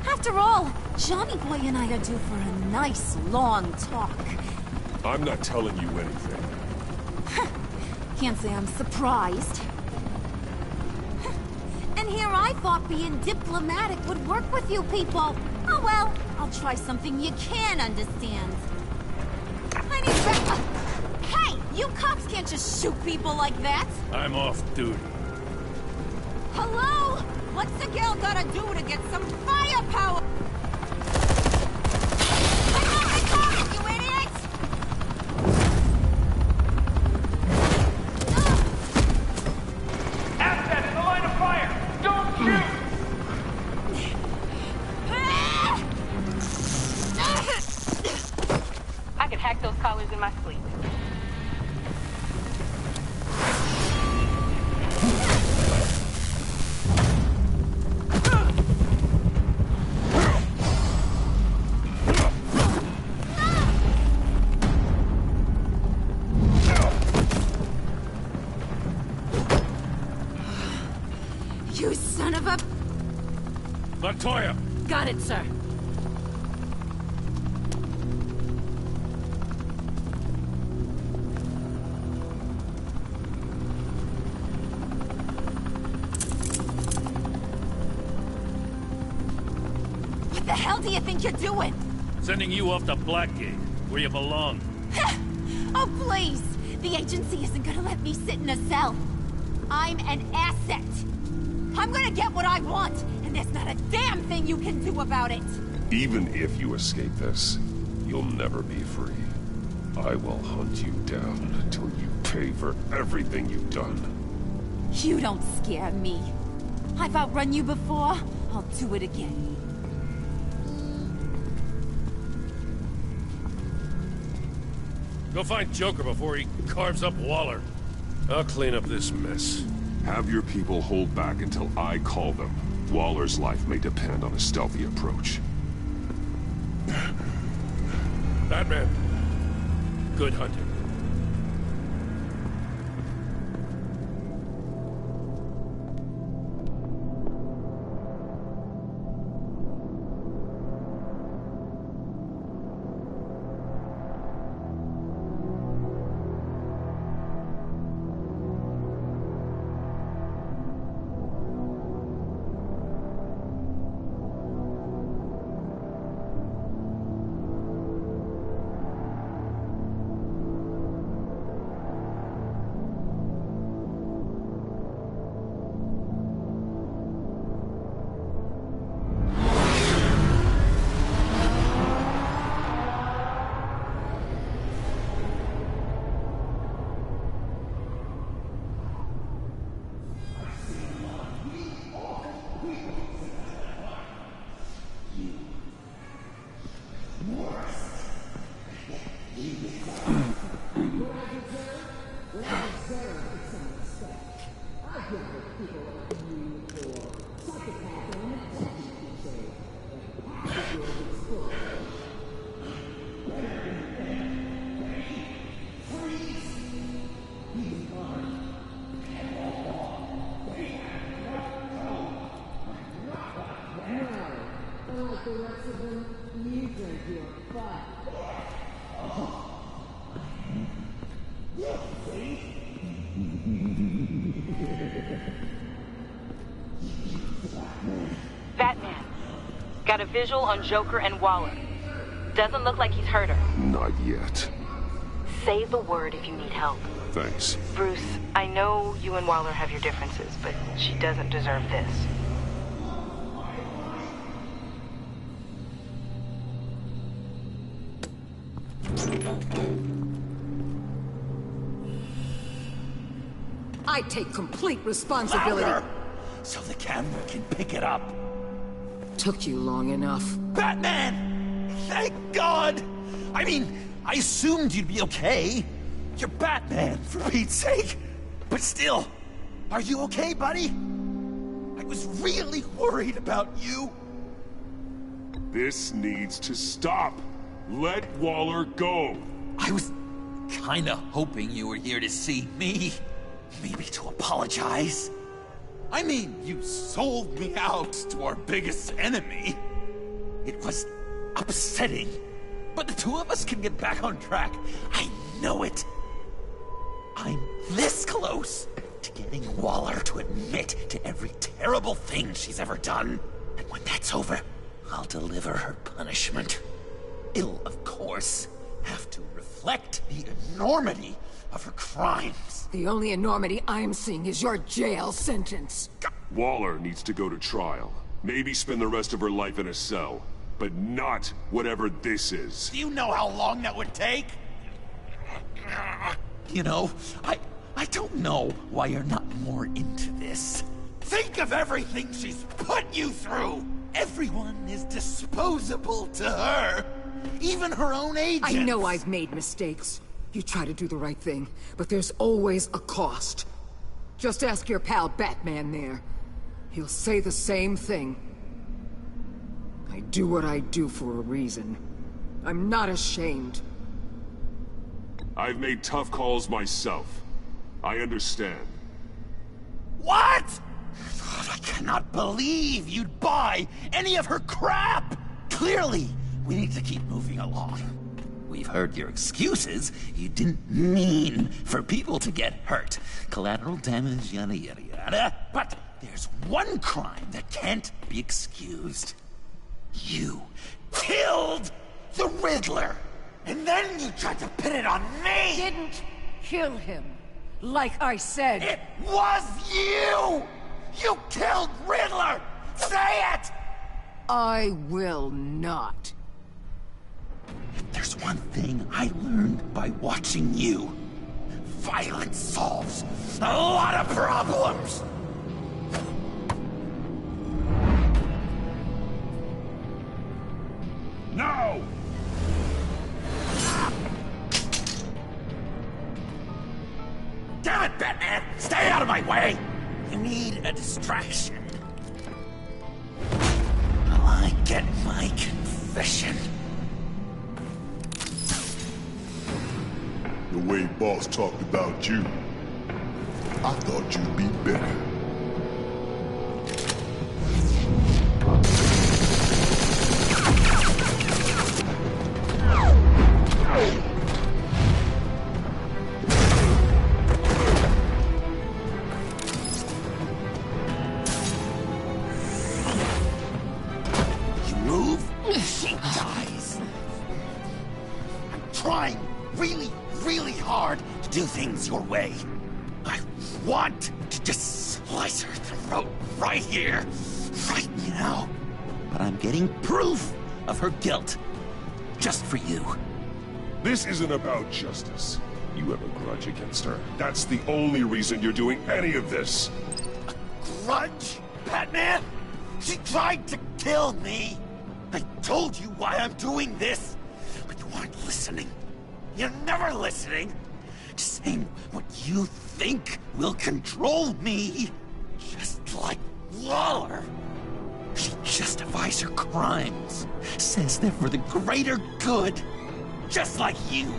After all, Johnny Boy and I are due for a nice long talk. I'm not telling you anything. Can't say I'm surprised. And here I thought being diplomatic would work with you people. Oh well, I'll try something you can understand. I need Hey! You cops can't just shoot people like that! I'm off duty. Hello? What's the girl gotta do to get some firepower? You idiot! Assets in the line of fire! Don't shoot! I can hack those collars in my sleep. You son of a Montoya! Got it, sir. What the hell do you think you're doing? Sending you off to Blackgate, where you belong. Oh, please! The agency isn't gonna let me sit in a cell. I'm an asset. I'm gonna get what I want, and there's not a damn thing you can do about it. Even if you escape this, you'll never be free. I will hunt you down until you pay for everything you've done. You don't scare me. I've outrun you before. I'll do it again. Go find Joker before he carves up Waller. I'll clean up this mess. Have your people hold back until I call them. Waller's life may depend on a stealthy approach. Batman, good hunting. Batman, got a visual on Joker and Waller. Doesn't look like he's hurt her. Not yet. Say the word if you need help. Thanks. Bruce, I know you and Waller have your differences, but she doesn't deserve this. I take complete responsibility. Louder! So the camera can pick it up. Took you long enough. Batman! Thank God! I mean, I assumed you'd be okay. You're Batman, for Pete's sake. But still, are you okay, buddy? I was really worried about you. This needs to stop. Let Waller go. I was kinda hoping you were here to see me. Maybe to apologize. I mean, you sold me out to our biggest enemy. It was upsetting. But the two of us can get back on track. I know it. I'm this close to getting Waller to admit to every terrible thing she's ever done. And when that's over, I'll deliver her punishment. It'll, of course, have to reflect the enormity of her crimes. The only enormity I'm seeing is your jail sentence. Waller needs to go to trial. Maybe spend the rest of her life in a cell. But not whatever this is. Do you know how long that would take? You know, I don't know why you're not more into this. Think of everything she's put you through! Everyone is disposable to her. Even her own agents. I know I've made mistakes. You try to do the right thing, but there's always a cost. Just ask your pal Batman there. He'll say the same thing. I do what I do for a reason. I'm not ashamed. I've made tough calls myself. I understand. What? I thought I cannot believe you'd buy any of her crap! Clearly, we need to keep moving along. We've heard your excuses. You didn't mean for people to get hurt. Collateral damage, yada yada yada. But there's one crime that can't be excused. You killed the Riddler! And then you tried to pin it on me! Didn't kill him, like I said. It was you! You killed Riddler! Say it! I will not. If there's one thing I learned by watching you, violence solves a lot of problems! No! Damn it, Batman! Stay out of my way! You need a distraction. While I get my confession. The way Boss talked about you, I thought you'd be better. You move, she dies. I'm trying really hard to do things your way. I want to just slice her throat right here, right now. But I'm getting proof of her guilt, just for you. This isn't about justice. You have a grudge against her. That's the only reason you're doing any of this. Grudge? Batman? She tried to kill me! I told you why I'm doing this, but you aren't listening. You're never listening. Just saying what you think will control me. Just like Waller. She justifies her crimes. Says they're for the greater good. Just like you.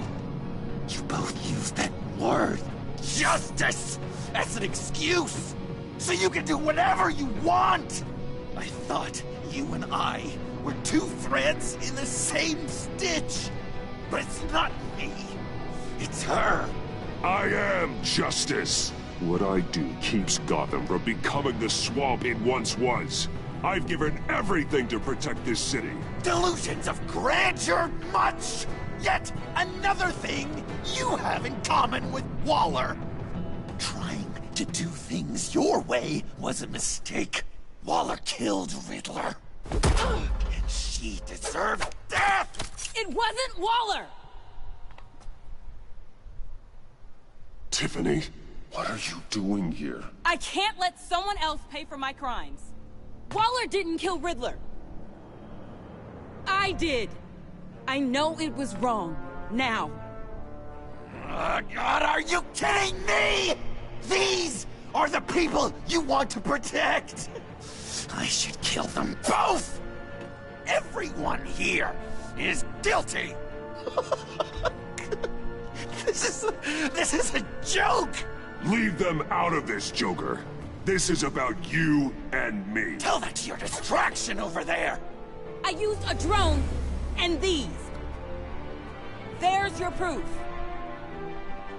You both use that word, justice, as an excuse. So you can do whatever you want. I thought you and I were two threads in the same stitch. But it's not me. It's her. I am justice. What I do keeps Gotham from becoming the swamp it once was. I've given everything to protect this city. Delusions of grandeur much. Yet another thing you have in common with Waller. Trying to do things your way was a mistake. Waller killed Riddler. And she deserved death! It wasn't Waller! Tiffany, what are you doing here? I can't let someone else pay for my crimes. Waller didn't kill Riddler. I did. I know it was wrong. Now. Oh, God, are you kidding me? These are the people you want to protect. I should kill them both. Everyone here is guilty. This is a joke. Leave them out of this, Joker. This is about you and me. Tell that to your distraction over there. I used a drone and these. There's your proof.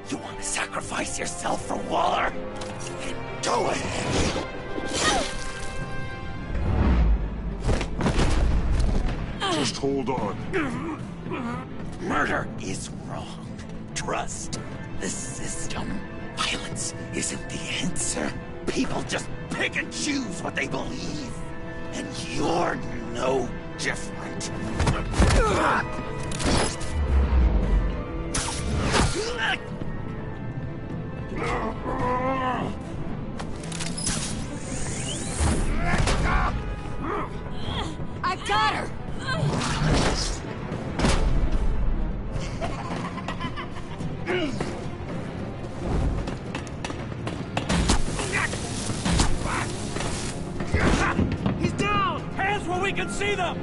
You want to sacrifice yourself for Waller? Then do it. Just hold on. Murder is wrong. Trust the system. Violence isn't the answer. People just pick and choose what they believe. And you're no different. I got her! He's down! Hands where we can see them!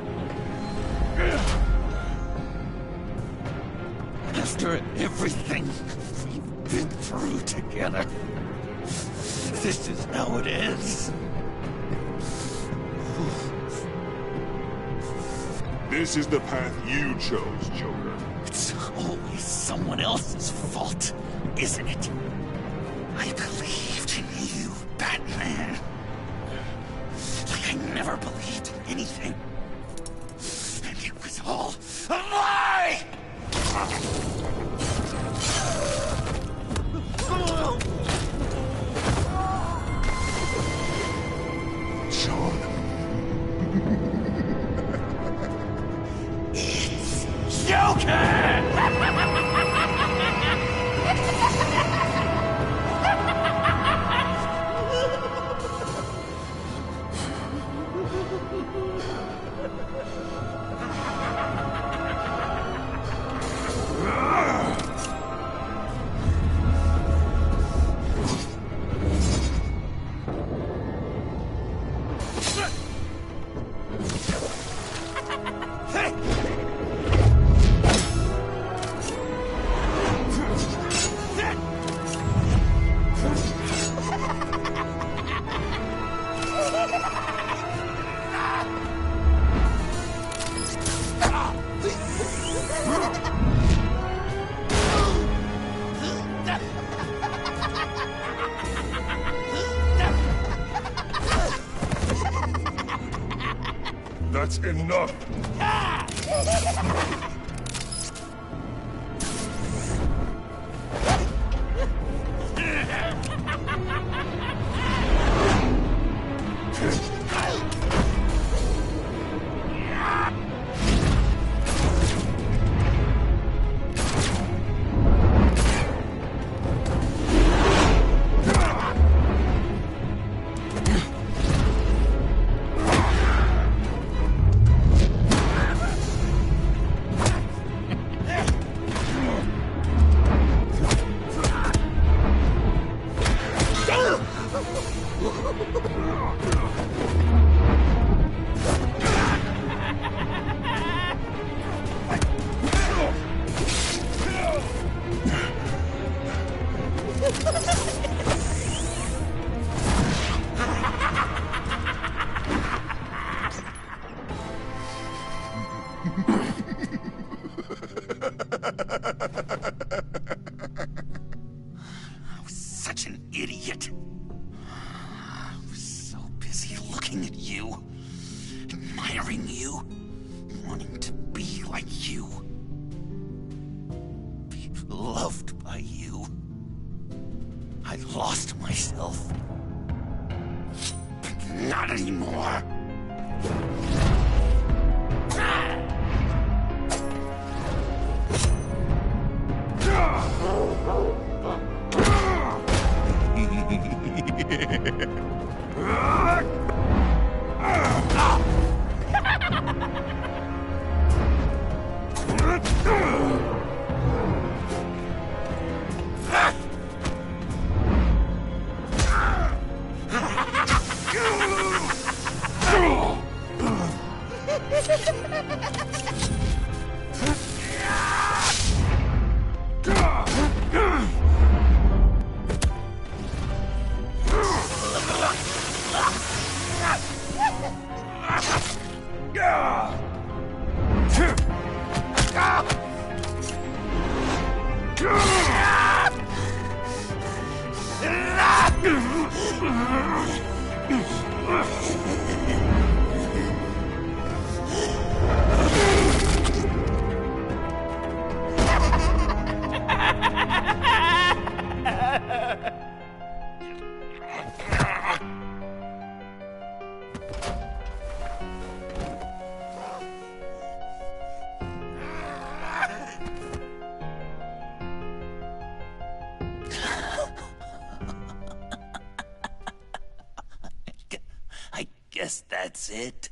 After everything we've been through together, this is how it is. This is the path you chose, Joker. It's always someone else's fault, isn't it? I believed in you, Batman. Like I never believed in anything. And it was all a lie! Sean. It's Joker! That's enough! I was such an idiot. I was so busy looking at you, admiring you, wanting to be like you, be loved by you. I lost myself. But not anymore. I guess that's it.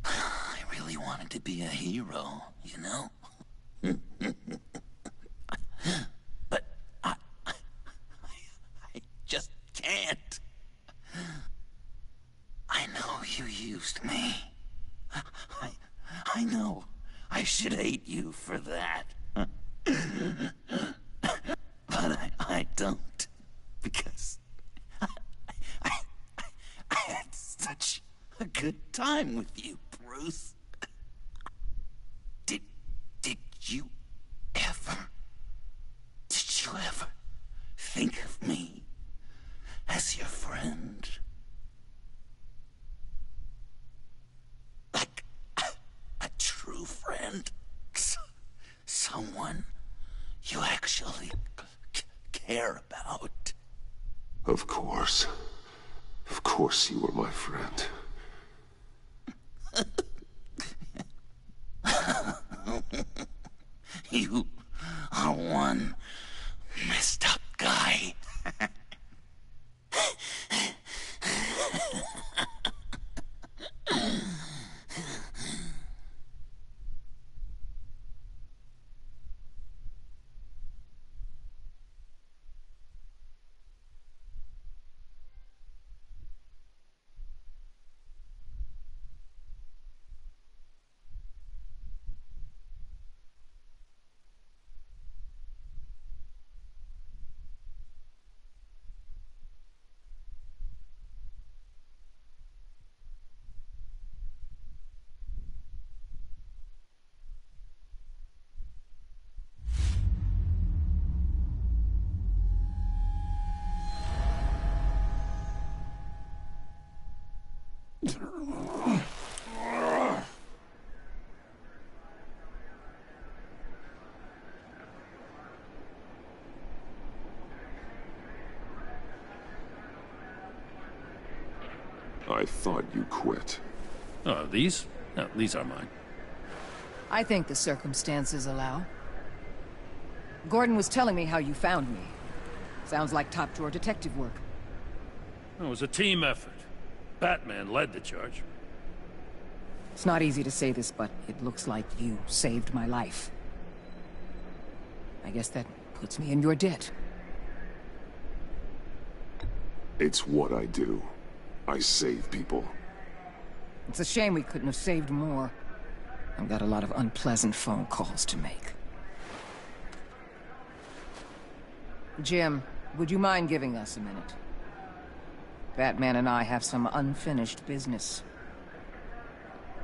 I really wanted to be a hero, you know? But I just can't. I know you used me. I know. I should hate you for that. But I don't. Because I had such a good time with you, Bruce. Did you ever think of me as your friend? Like a true friend? Someone you actually care about? Of course. Of course you were my friend. You are one messed up guy. I thought you quit. Oh, these? No, these are mine. I think the circumstances allow. Gordon was telling me how you found me. Sounds like top-drawer detective work. It was a team effort. Batman led the charge. It's not easy to say this, but it looks like you saved my life. I guess that puts me in your debt. It's what I do. I save people. It's a shame we couldn't have saved more. I've got a lot of unpleasant phone calls to make. Jim, would you mind giving us a minute? Batman and I have some unfinished business.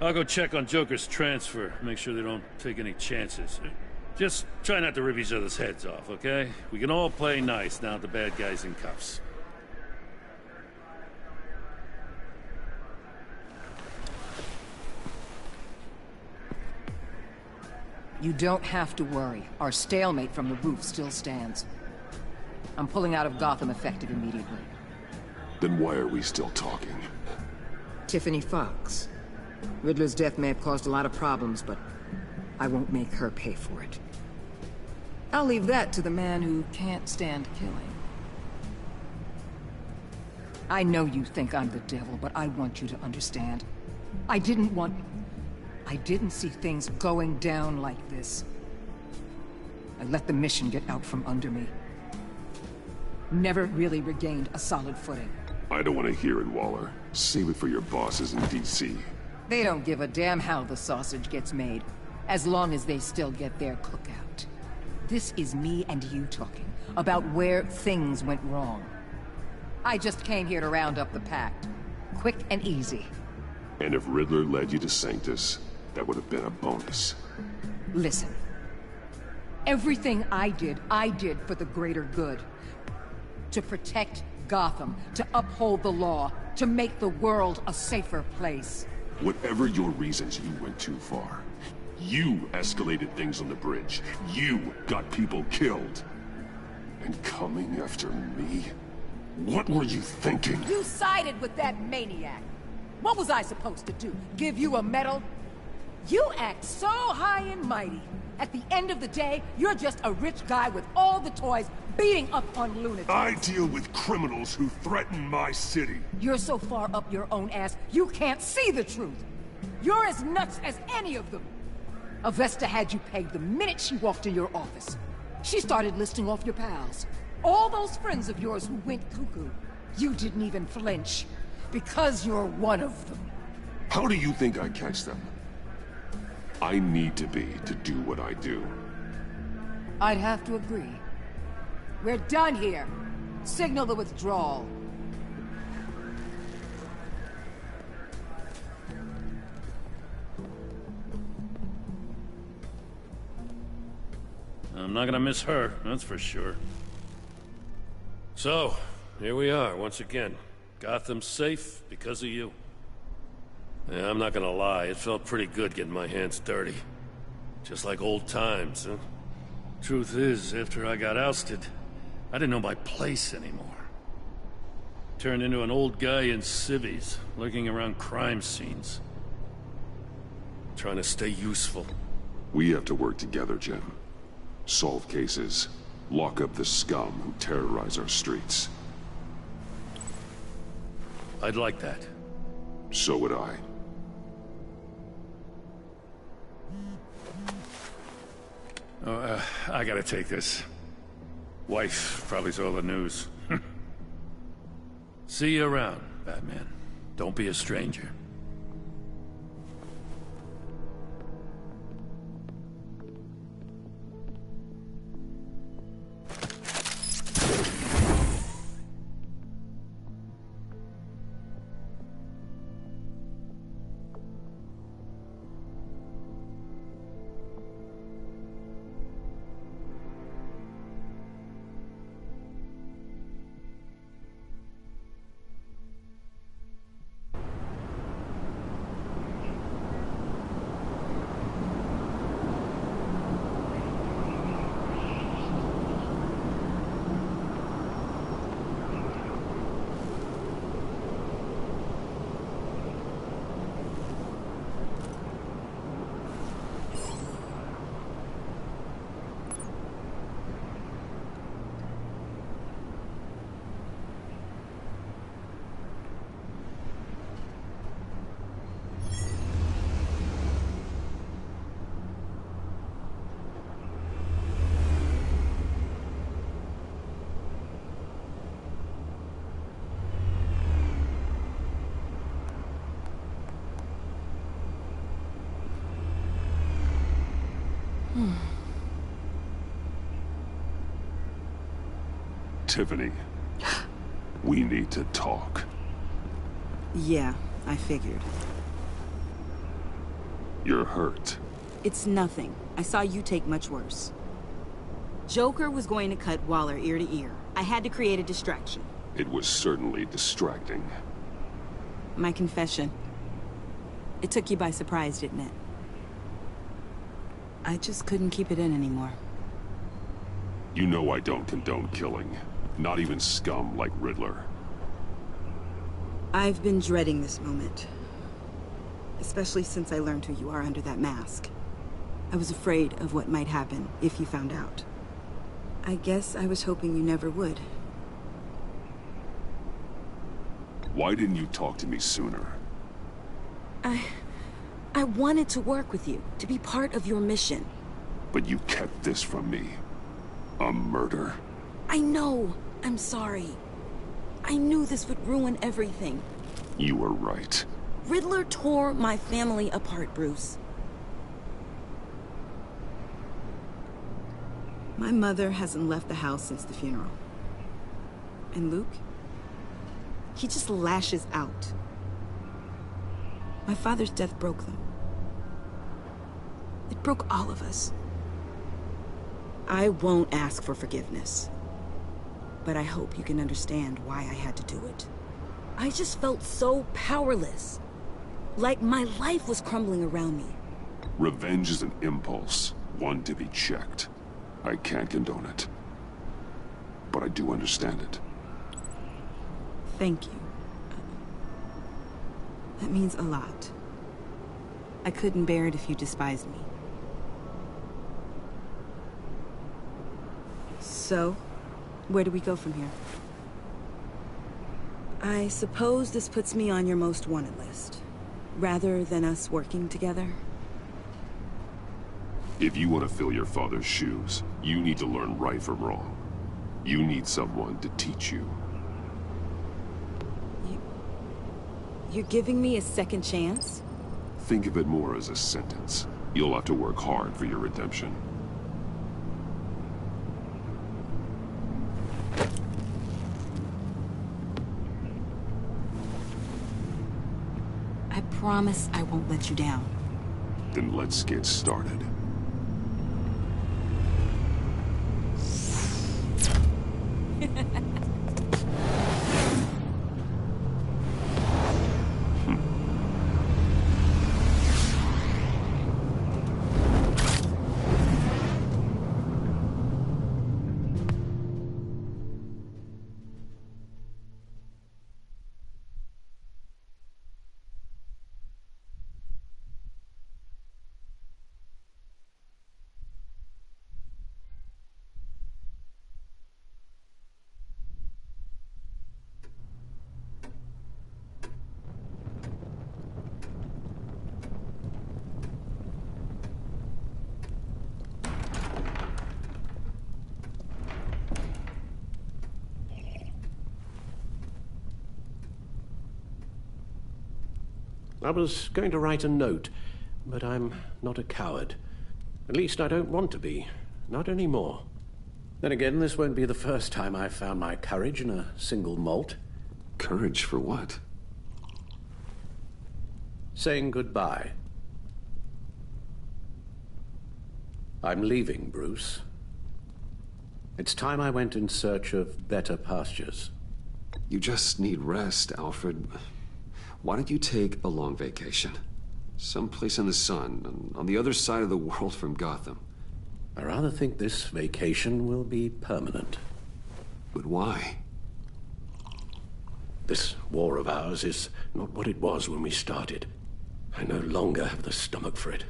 I'll go check on Joker's transfer, make sure they don't take any chances. Just try not to rip each other's heads off, okay? We can all play nice now that the bad guy's in cuffs. You don't have to worry. Our stalemate from the roof still stands. I'm pulling out of Gotham effective immediately. Then why are we still talking? Tiffany Fox. Riddler's death may have caused a lot of problems, but I won't make her pay for it. I'll leave that to the man who can't stand killing. I know you think I'm the devil, but I want you to understand. I didn't see things going down like this. I let the mission get out from under me. Never really regained a solid footing. I don't want to hear it, Waller. Save it for your bosses in D.C. They don't give a damn how the sausage gets made, as long as they still get their cookout. This is me and you talking about where things went wrong. I just came here to round up the pact. Quick and easy. And if Riddler led you to Sanctus, that would have been a bonus. Listen. Everything I did for the greater good. To protect Gotham, to uphold the law, to make the world a safer place. Whatever your reasons, you went too far. You escalated things on the bridge. You got people killed. And coming after me? What were you thinking? You sided with that maniac. What was I supposed to do? Give you a medal? You act so high and mighty. At the end of the day, you're just a rich guy with all the toys beating up on lunatics. I deal with criminals who threaten my city. You're so far up your own ass, you can't see the truth. You're as nuts as any of them. Avesta had you pegged the minute she walked in your office. She started listing off your pals. All those friends of yours who went cuckoo. You didn't even flinch. Because you're one of them. How do you think I catch them? I need to be to do what I do. I'd have to agree. We're done here. Signal the withdrawal. I'm not gonna miss her, that's for sure. So, here we are, once again. Gotham's safe because of you. Yeah, I'm not gonna lie, it felt pretty good getting my hands dirty. Just like old times, huh? Truth is, after I got ousted, I didn't know my place anymore. Turned into an old guy in civvies, lurking around crime scenes. Trying to stay useful. We have to work together, Jim. Solve cases. Lock up the scum who terrorize our streets. I'd like that. So would I. Oh, I gotta take this. Wife probably saw the news. See you around, Batman. Don't be a stranger. Tiffany, we need to talk. Yeah, I figured. You're hurt. It's nothing. I saw you take much worse. Joker was going to cut Waller ear to ear. I had to create a distraction. It was certainly distracting. My confession. It took you by surprise, didn't it? I just couldn't keep it in anymore. You know I don't condone killing. Not even scum like Riddler. I've been dreading this moment. Especially since I learned who you are under that mask. I was afraid of what might happen if you found out. I guess I was hoping you never would. Why didn't you talk to me sooner? I wanted to work with you, to be part of your mission. But you kept this from me. A murder? I know. I'm sorry. I knew this would ruin everything. You were right. Riddler tore my family apart, Bruce. My mother hasn't left the house since the funeral. And Luke? He just lashes out. My father's death broke them. It broke all of us. I won't ask for forgiveness. But I hope you can understand why I had to do it. I just felt so powerless. Like my life was crumbling around me. Revenge is an impulse, one to be checked. I can't condone it. But I do understand it. Thank you. That means a lot. I couldn't bear it if you despised me. So, where do we go from here? I suppose this puts me on your most wanted list, rather than us working together. If you want to fill your father's shoes, you need to learn right from wrong. You need someone to teach you. You're giving me a second chance? Think of it more as a sentence. You'll have to work hard for your redemption. I promise I won't let you down. Then let's get started. I was going to write a note, but I'm not a coward. At least I don't want to be. Not anymore. Then again, this won't be the first time I've found my courage in a single malt. Courage for what? Saying goodbye. I'm leaving, Bruce. It's time I went in search of better pastures. You just need rest, Alfred. Why don't you take a long vacation? Someplace in the sun, on the other side of the world from Gotham. I rather think this vacation will be permanent. But why? This war of ours is not what it was when we started. I no longer have the stomach for it.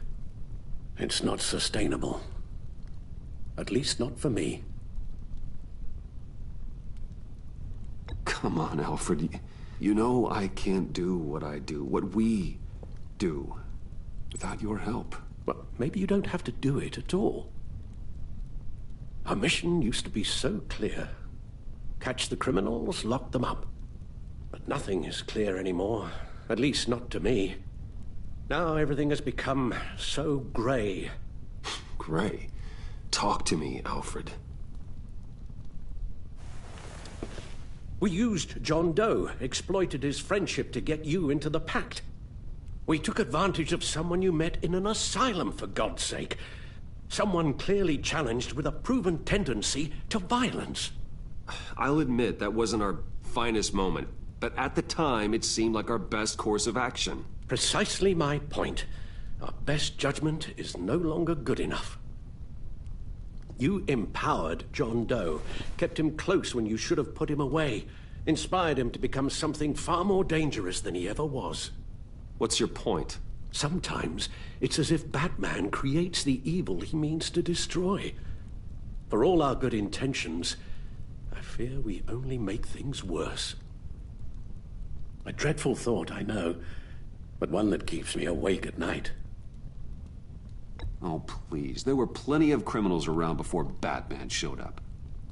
It's not sustainable. At least not for me. Come on, Alfred. You know I can't do what I do, what we do, without your help. Well, maybe you don't have to do it at all. Our mission used to be so clear. Catch the criminals, lock them up. But nothing is clear anymore, at least not to me. Now everything has become so gray. Gray? Talk to me, Alfred. We used John Doe, exploited his friendship to get you into the pact. We took advantage of someone you met in an asylum, for God's sake. Someone clearly challenged with a proven tendency to violence. I'll admit that wasn't our finest moment, but at the time it seemed like our best course of action. Precisely my point. Our best judgment is no longer good enough. You empowered John Doe, kept him close when you should have put him away, inspired him to become something far more dangerous than he ever was. What's your point? Sometimes it's as if Batman creates the evil he means to destroy. For all our good intentions, I fear we only make things worse. A dreadful thought, I know, but one that keeps me awake at night. Oh, please. There were plenty of criminals around before Batman showed up.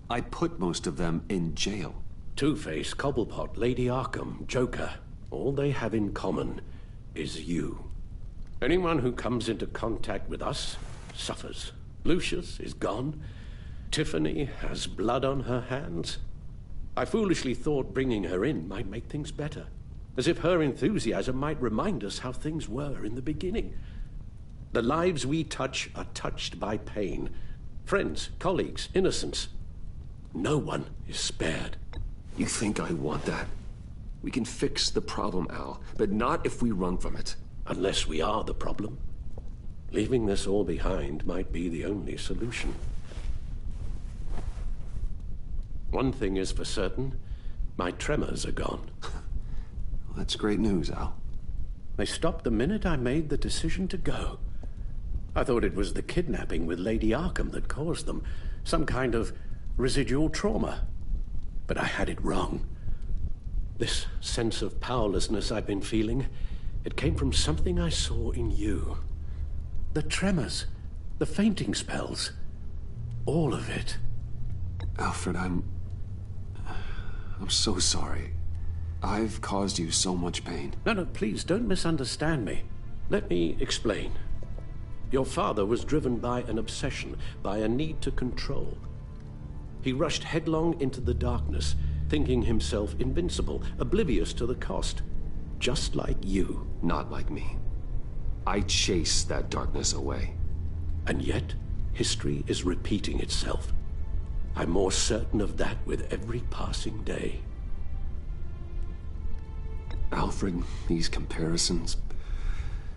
I put most of them in jail. Two-Face, Cobblepot, Lady Arkham, Joker. All they have in common is you. Anyone who comes into contact with us suffers. Lucius is gone. Tiffany has blood on her hands. I foolishly thought bringing her in might make things better. As if her enthusiasm might remind us how things were in the beginning. The lives we touch are touched by pain. Friends, colleagues, innocents. No one is spared. You think I want that? We can fix the problem, Al, but not if we run from it. Unless we are the problem. Leaving this all behind might be the only solution. One thing is for certain, my tremors are gone. Well, that's great news, Al. They stopped the minute I made the decision to go. I thought it was the kidnapping with Lady Arkham that caused them. Some kind of residual trauma. But I had it wrong. This sense of powerlessness I've been feeling, it came from something I saw in you. The tremors, the fainting spells, all of it. Alfred, I'm so sorry. I've caused you so much pain. No, please, don't misunderstand me. Let me explain. Your father was driven by an obsession, by a need to control. He rushed headlong into the darkness, thinking himself invincible, oblivious to the cost. Just like you. Not like me. I chased that darkness away. And yet, history is repeating itself. I'm more certain of that with every passing day. Alfred, these comparisons...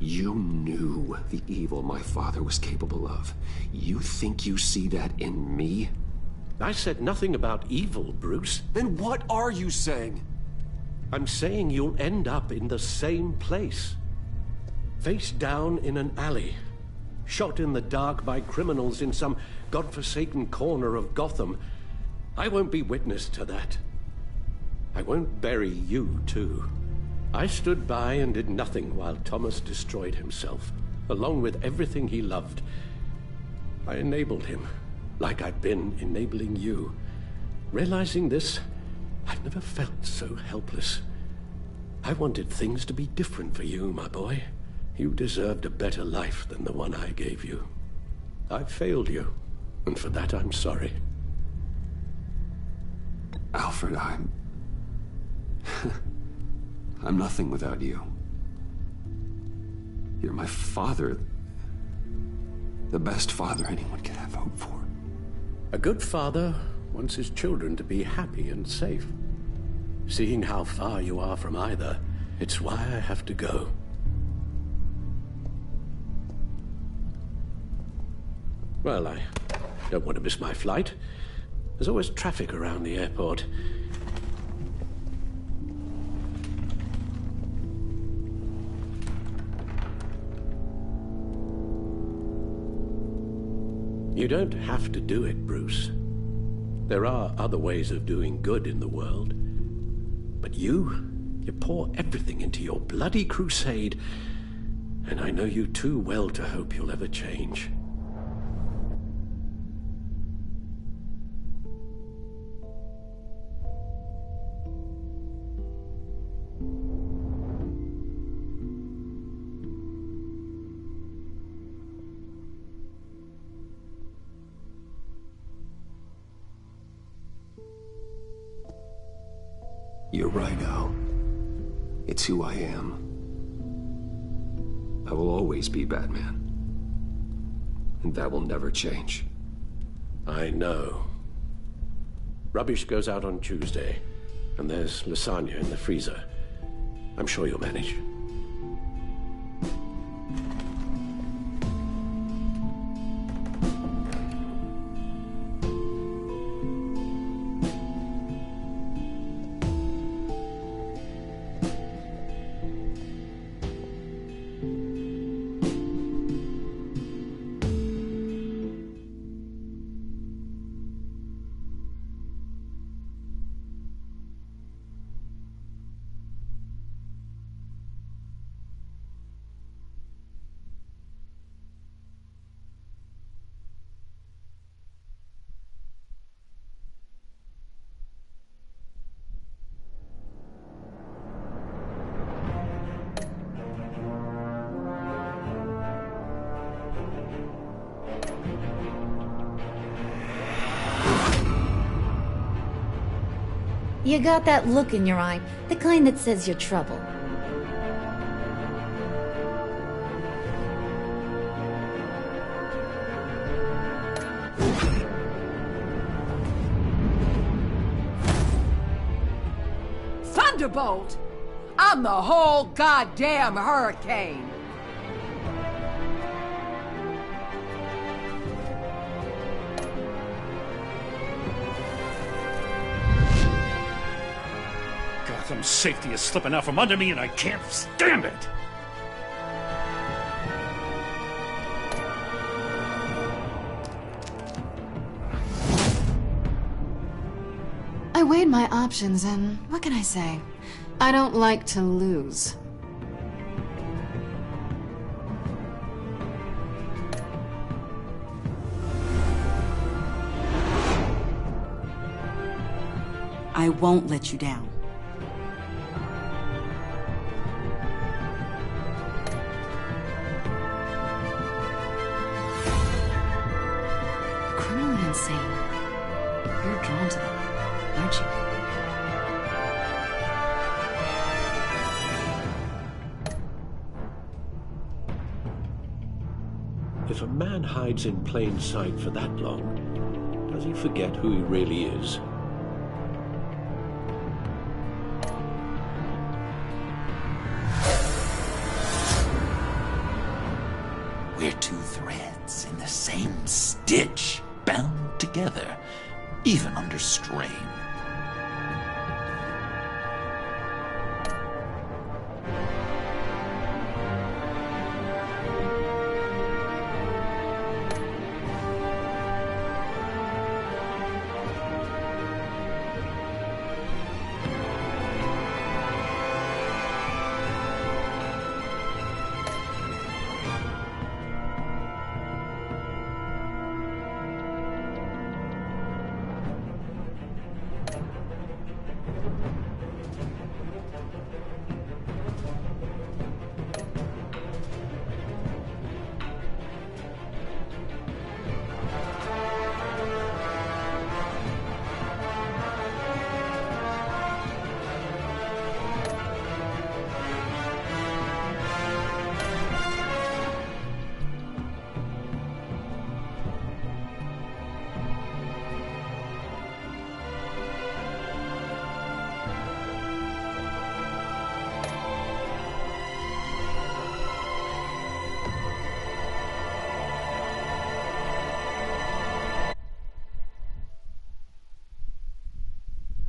You knew the evil my father was capable of. You think you see that in me? I said nothing about evil, Bruce. Then what are you saying? I'm saying you'll end up in the same place. Face down in an alley. Shot in the dark by criminals in some godforsaken corner of Gotham. I won't be witness to that. I won't bury you, too. I stood by and did nothing while Thomas destroyed himself, along with everything he loved. I enabled him, like I've been enabling you. Realizing this, I've never felt so helpless. I wanted things to be different for you, my boy. You deserved a better life than the one I gave you. I failed you, and for that I'm sorry. Alfred, I'm nothing without you. You're my father. The best father anyone could have hope for. A good father wants his children to be happy and safe. Seeing how far you are from either, it's why I have to go. Well, I don't want to miss my flight. There's always traffic around the airport. You don't have to do it, Bruce. There are other ways of doing good in the world. But you pour everything into your bloody crusade, and I know you too well to hope you'll ever change. You're right, Al. It's who I am. I will always be Batman. And that will never change. I know. Rubbish goes out on Tuesday, and there's lasagna in the freezer. I'm sure you'll manage. You got that look in your eye, the kind that says you're trouble. Thunderbolt! I'm the whole goddamn hurricane! Gotham's safety is slipping out from under me and I can't stand it! I weighed my options and what can I say? I don't like to lose. I won't let you down. Criminally insane. You're drawn to them, aren't you? If a man hides in plain sight for that long, does he forget who he really is? We're two threads in the same stitch, bound together, even under strain.